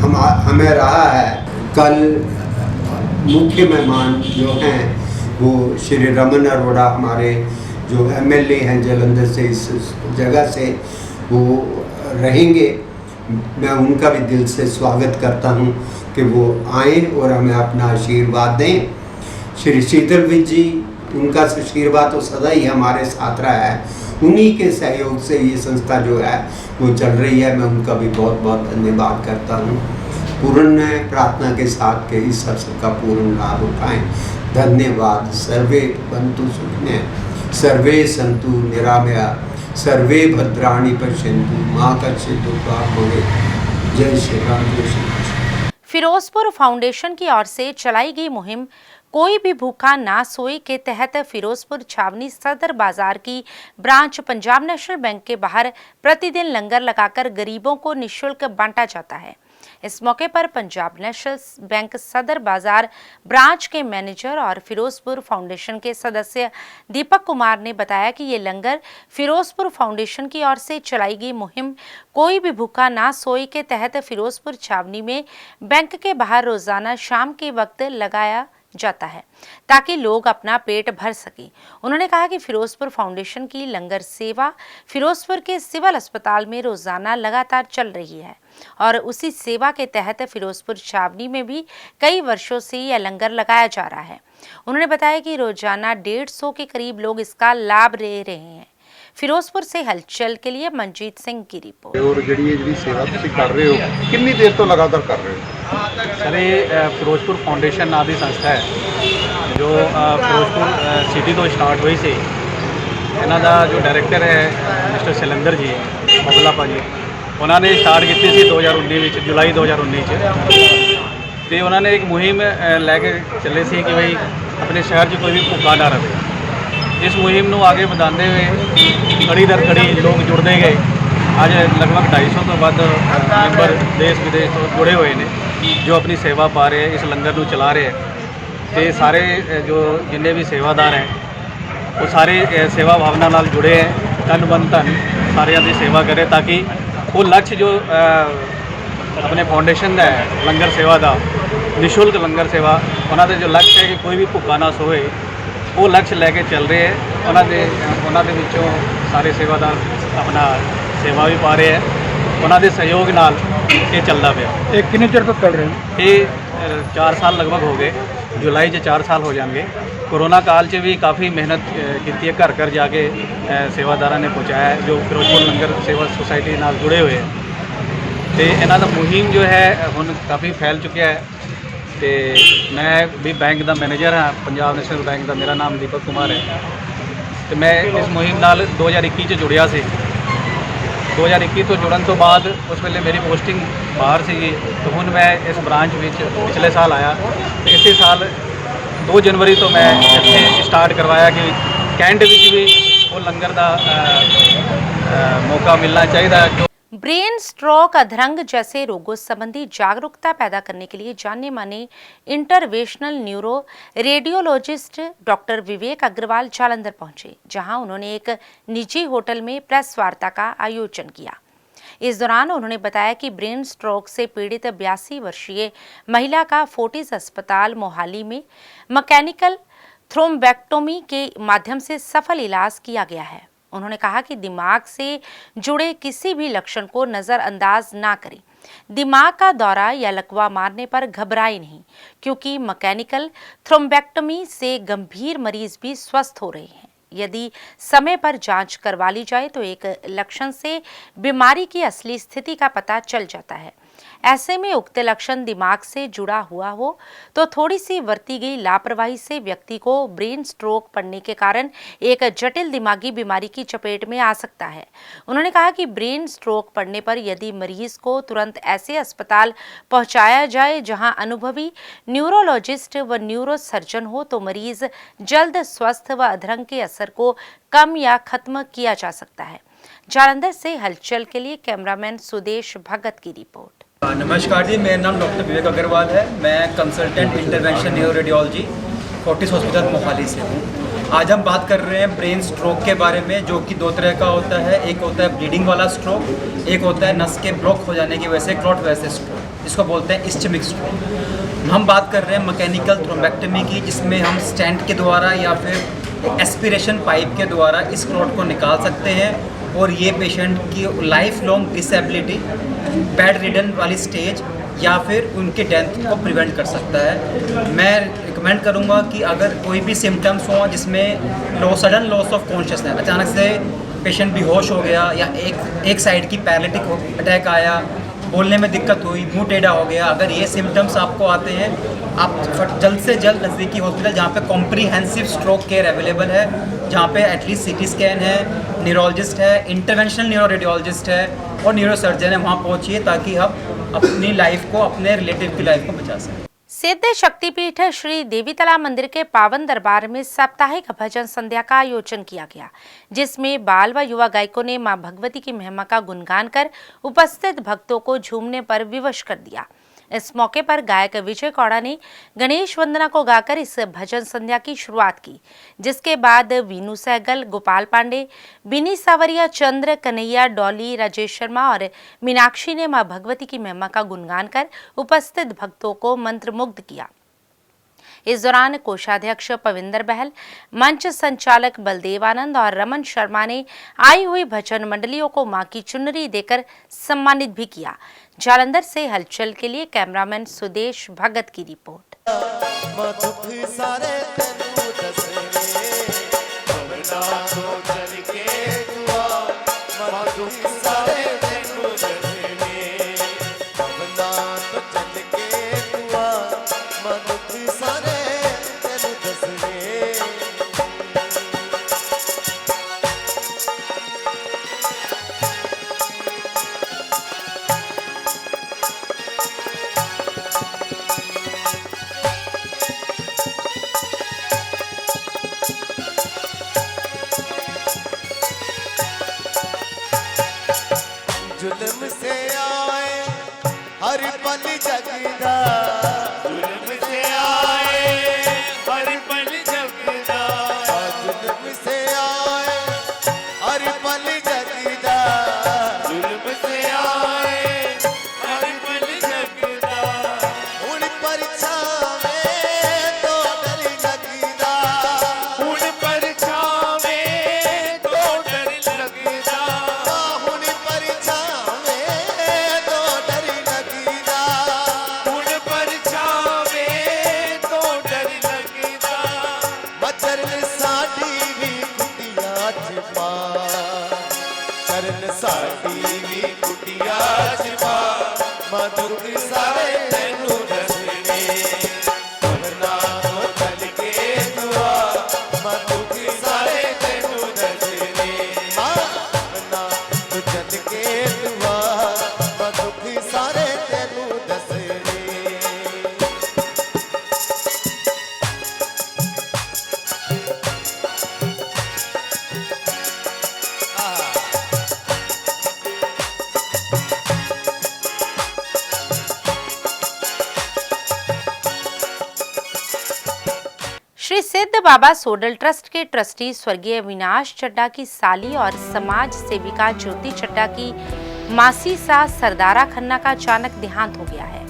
हमें रहा है, कल मुख्य मेहमान जो हैं वो श्री रमन अरोड़ा, हमारे जो MLA हैं जलंधर से, इस जगह से वो रहेंगे। मैं उनका भी दिल से स्वागत करता हूं कि वो आएँ और हमें अपना आशीर्वाद दें। श्री शीतल विज जी, उनका आशीर्वाद तो सदा ही हमारे साथ रहा है। उन्हीं के सहयोग से ये संस्था जो है वो चल रही है। मैं उनका भी बहुत बहुत धन्यवाद करता हूँ। पूर्ण प्रार्थना के साथ के इस अवसर का पूर्ण लाभ उठाएं। धन्यवाद। सर्वे बंतु सुखिनः, सर्वे सन्तु निरामया, सर्वे भद्राणि पश्यन्तु मा कश्चित् दुःखभाग् भवेत्। जय श्री राम, जय श्री कृष्ण। फिरोजपुर फाउंडेशन की ओर से चलाई गई मुहिम कोई भी भूखा ना सोए के तहत फिरोजपुर छावनी सदर बाजार की ब्रांच पंजाब नेशनल बैंक के बाहर प्रतिदिन लंगर लगाकर गरीबों को निःशुल्क बांटा जाता है। इस मौके पर पंजाब नेशनल बैंक सदर बाजार ब्रांच के मैनेजर और फिरोजपुर फाउंडेशन के सदस्य दीपक कुमार ने बताया कि ये लंगर फिरोजपुर फाउंडेशन की ओर से चलाई गई मुहिम कोई भी भूखा ना सोए के तहत फिरोजपुर छावनी में बैंक के बाहर रोजाना शाम के वक्त लगाया जाता है ताकि लोग अपना पेट भर सकें। उन्होंने कहा कि फिरोजपुर फाउंडेशन की लंगर सेवा फिरोजपुर के सिविल अस्पताल में रोजाना लगातार चल रही है और उसी सेवा के तहत फिरोजपुर छावनी में भी कई वर्षों से यह लंगर लगाया जा रहा है। उन्होंने बताया कि रोजाना 150 के करीब लोग इसका लाभ ले रहे हैं। फिरोजपुर से हलचल के लिए मनजीत सिंह की रिपोर्ट। और ਜਿਹੜੀ सेवा ਤੁਸੀਂ कर रहे हो, कितनी देर तो लगातार कर रहे हो? सर ये फिरोजपुर फाउंडेशन नाम की संस्था है जो फिरोजपुर सिटी तो स्टार्ट हुई सी। इन्हों का जो डायरैक्टर है मिस्टर सिलंदर जी मगला भाजी, उन्होंने स्टार्ट की थी 2019 जुलाई 2019 तो उन्होंने एक मुहिम लैके चले सी कि भाई अपने शहर कोई भी भुखा ना रहे। इस मुहिम को आगे बढ़ाते हुए कड़ी दर कड़ी लोग जुड़ते गए। अज लगभग 250 तो वध मैंबर देश विदेश तो जुड़े हुए हैं जो अपनी सेवा पा रहे हैं, इस लंगर को चला रहे हैं। तो सारे जो जिन्हें भी सेवादार हैं वो सारे सेवा भावना नाल जुड़े हैं, तन मन धन सारिया की सेवा करें ताकि वो लक्ष्य जो अपने फाउंडेशन का है लंगर सेवा का ਨਿਸ਼ੁਲਕ ਲੰਗਰ ਸੇਵਾ ਉਹਨਾਂ ਦੇ ਜੋ ਲਕਸ਼ ਹੈ ਕਿ ਕੋਈ ਵੀ ਭੁੱਖਾ ਨਾ ਸੋਏ, ਉਹ ਲਕਸ਼ ਲੈ ਕੇ ਚੱਲ ਰਹੇ ਹੈ। ਉਹਨਾਂ ਦੇ ਵਿੱਚੋਂ ਸਾਰੇ ਸੇਵਾਦਾਰ ਆਪਣਾ ਸੇਵਾ ਵੀ ਪਾ ਰਹੇ ਹੈ, ਉਹਨਾਂ ਦੇ ਸਹਿਯੋਗ ਨਾਲ ਇਹ ਚੱਲਦਾ ਪਿਆ। ਇਹ ਕਿੰਨੇ ਚਿਰ ਤੋਂ ਚੱਲ ਰਹੇ ਇਹ 4 ਸਾਲ ਲਗਭਗ ਹੋ ਗਏ, ਜੁਲਾਈ 'ਚ 4 ਸਾਲ ਹੋ ਜਾਣਗੇ। कोरोना काल 'ਚ भी काफ़ी मेहनत की है, घर घर जाके सेवादारा ने पहुँचाया है जो फिरोजपुर लंगर सेवा सोसाइटी नाल जुड़े हुए हैं। तो इन्हों का मुहिम जो है हुण काफ़ी फैल चुका है। तो मैं भी बैंक का मैनेजर हाँ, पंजाब नेशनल बैंक का, मेरा नाम दीपक कुमार है। तो मैं इस मुहिम नाल 2021 च जुड़िया सी। 2021 तो जुड़न तो बाद उस वेले मेरी पोस्टिंग बाहर सी, तो हुण मैं इस ब्रांच में पिछले साल आया। तो इसी साल 2 जनवरी तो मैं इतने स्टार्ट करवाया कि कैंट विच भी वो लंगर का मौका मिलना चाहिए। ब्रेन स्ट्रोक, अधरंग जैसे रोगों संबंधी जागरूकता पैदा करने के लिए जाने माने इंटरवेंशनल न्यूरो रेडियोलॉजिस्ट डॉक्टर विवेक अग्रवाल जालंधर पहुंचे, जहां उन्होंने एक निजी होटल में प्रेस वार्ता का आयोजन किया। इस दौरान उन्होंने बताया कि ब्रेन स्ट्रोक से पीड़ित 82 वर्षीय महिला का फोर्टिस अस्पताल मोहाली में मैकेनिकल थ्रोम्बेक्टोमी के माध्यम से सफल इलाज किया गया है। उन्होंने कहा कि दिमाग से जुड़े किसी भी लक्षण को नज़रअंदाज ना करें। दिमाग का दौरा या लकवा मारने पर घबराएं नहीं, क्योंकि मैकेनिकल थ्रोम्बेक्टोमी से गंभीर मरीज भी स्वस्थ हो रहे हैं। यदि समय पर जांच करवा ली जाए तो एक लक्षण से बीमारी की असली स्थिति का पता चल जाता है। ऐसे में उक्त लक्षण दिमाग से जुड़ा हुआ हो तो थोड़ी सी बरती गई लापरवाही से व्यक्ति को ब्रेन स्ट्रोक पड़ने के कारण एक जटिल दिमागी बीमारी की चपेट में आ सकता है। उन्होंने कहा कि ब्रेन स्ट्रोक पड़ने पर यदि मरीज को तुरंत ऐसे अस्पताल पहुंचाया जाए जहां अनुभवी न्यूरोलॉजिस्ट व न्यूरो सर्जन हो तो मरीज जल्द स्वस्थ व अधरंग के असर को कम या खत्म किया जा सकता है। जालंधर से हलचल के लिए कैमरामैन सुदेश भगत की रिपोर्ट। नमस्कार जी, मेरा नाम डॉक्टर विवेक अग्रवाल है। मैं consultant intervention neuro radiology Fortis hospital Mohali से हूँ। आज हम बात कर रहे हैं ब्रेन स्ट्रोक के बारे में, जो कि 2 तरह का होता है। एक होता है ब्लीडिंग वाला स्ट्रोक, एक होता है नस के ब्लॉक हो जाने की वजह से क्लॉट वजह से स्ट्रोक, इसको बोलते हैं इस्चेमिक स्ट्रोक। हम बात कर रहे हैं मैकेनिकल थ्रोम्बेक्टमी की, जिसमें हम स्टेंट के द्वारा या फिर एस्पिरेशन पाइप के द्वारा इस क्लॉट को निकाल सकते हैं और ये पेशेंट की life long disability, bed ridden वाली स्टेज या फिर उनके डेथ को प्रिवेंट कर सकता है। मैं रिकमेंड करूँगा कि अगर कोई भी सिम्टम्स हों जिसमें सडन लॉस ऑफ कॉन्शियसनेस, अचानक से पेशेंट बेहोश हो गया या एक साइड की पैरालिटिक अटैक आया, बोलने में दिक्कत हुई, मुंह टेढ़ा हो गया, अगर ये सिम्टम्स आपको आते हैं, आप जल्द से जल्द नज़दीकी हॉस्पिटल जहाँ पे कॉम्प्रीहेंसिव स्ट्रोक केयर अवेलेबल है, जहाँ पे एटलीस्ट सीटी स्कैन है, न्यूरोलॉजिस्ट है, इंटरवेंशनल न्यूरो रेडियोलॉजिस्ट है और न्यूरो सर्जन है, वहाँ पहुँचिए ताकि हम अपनी लाइफ को, अपने रिलेटिव की लाइफ को बचा सकें। सिद्ध शक्तिपीठ श्री देवीतला मंदिर के पावन दरबार में साप्ताहिक भजन संध्या का आयोजन किया गया, जिसमें बाल व युवा गायकों ने मां भगवती की महिमा का गुणगान कर उपस्थित भक्तों को झूमने पर विवश कर दिया। इस मौके पर गायक विजय कौड़ा ने गणेश वंदना को गाकर इस भजन संध्या की शुरुआत की, जिसके बाद वीनू सहगल, गोपाल पांडे, बिनी सावरिया, चंद्र, कन्हैया, डॉली, राजेश शर्मा और मीनाक्षी ने मां भगवती की महिमा का गुणगान कर उपस्थित भक्तों को मंत्रमुग्ध किया। इस दौरान कोषाध्यक्ष पविंदर बहल, मंच संचालक बलदेव आनंद और रमन शर्मा ने आई हुई भजन मंडलियों को मां की चुनरी देकर सम्मानित भी किया। जालंधर से हलचल के लिए कैमरामैन सुदेश भगत की रिपोर्ट। जुल्म से आए हर पल जगदा, जुल्म से आए हर पल जगदा, जुल्म से आए हर पल जगदा, जुल्म से आए हर पल जगदा, उन पर साडी भी कुटिया च मां दुख सारे तैनू दसने मरना तो चल के दुआ मां दुख सारे तैनू दसने मरना तो चल के दुआ मां दुख सारे तैनू दसने श्री सिद्ध बाबा सोडल ट्रस्ट के ट्रस्टी स्वर्गीय अविनाश चड्डा की साली और समाज सेविका ज्योति चड्डा की मासी सास सरदारा खन्ना का अचानक देहांत हो गया है।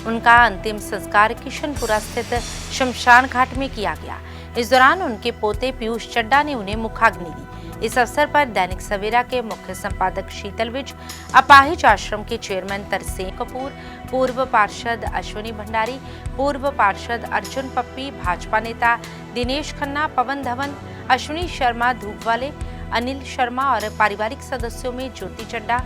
उनका अंतिम संस्कार किशनपुरा स्थित शमशान घाट में किया गया। इस दौरान उनके पोते पीयूष चड्डा ने उन्हें मुखाग्नि दी। इस अवसर पर दैनिक सवेरा के मुख्य संपादक शीतल विज, अपाहिज आश्रम के चेयरमैन तरसेम कपूर, पूर्व पार्षद अश्विनी भंडारी, पूर्व पार्षद अर्जुन पप्पी, भाजपा नेता दिनेश खन्ना, पवन धवन, अश्विनी शर्मा धूपवाले, अनिल शर्मा और पारिवारिक सदस्यों में ज्योति चड्डा,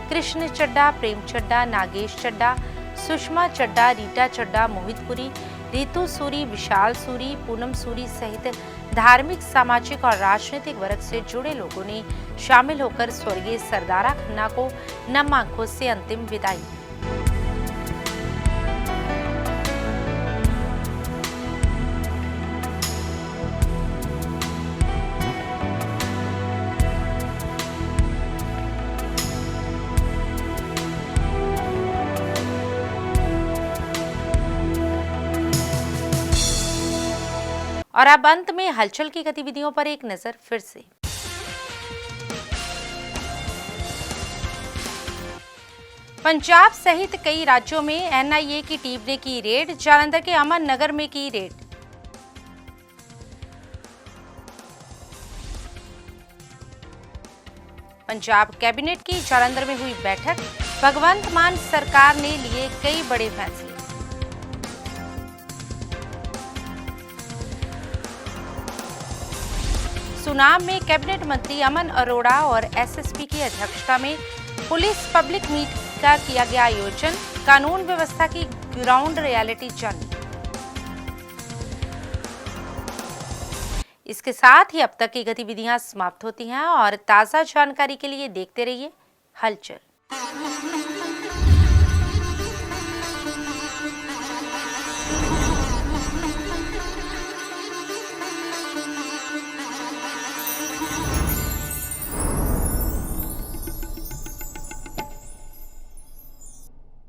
कृष्ण चड्डा, प्रेम चड्डा, नागेश चड्डा, सुषमा चड्डा, रीटा चड्डा, मोहितपुरी, रीतू सूरी, विशाल सूरी, पूनम सूरी सहित धार्मिक, सामाजिक और राजनीतिक वर्ग से जुड़े लोगों ने शामिल होकर स्वर्गीय सरदारा खन्ना को नम आंखों से अंतिम विदाई दी। और अब अंत में हलचल की गतिविधियों पर एक नजर फिर से। पंजाब सहित कई राज्यों में एनआईए की टीम ने की रेड, जालंधर के अमन नगर में की रेड। पंजाब कैबिनेट की जालंधर में हुई बैठक, भगवंत मान सरकार ने लिए कई बड़े फैसले। सुनाम में कैबिनेट मंत्री अमन अरोड़ा और एसएसपी की अध्यक्षता में पुलिस पब्लिक मीट का किया गया आयोजन, कानून व्यवस्था की ग्राउंड रियलिटी जानी। इसके साथ ही अब तक की गतिविधियां समाप्त होती हैं और ताज़ा जानकारी के लिए देखते रहिए हलचल।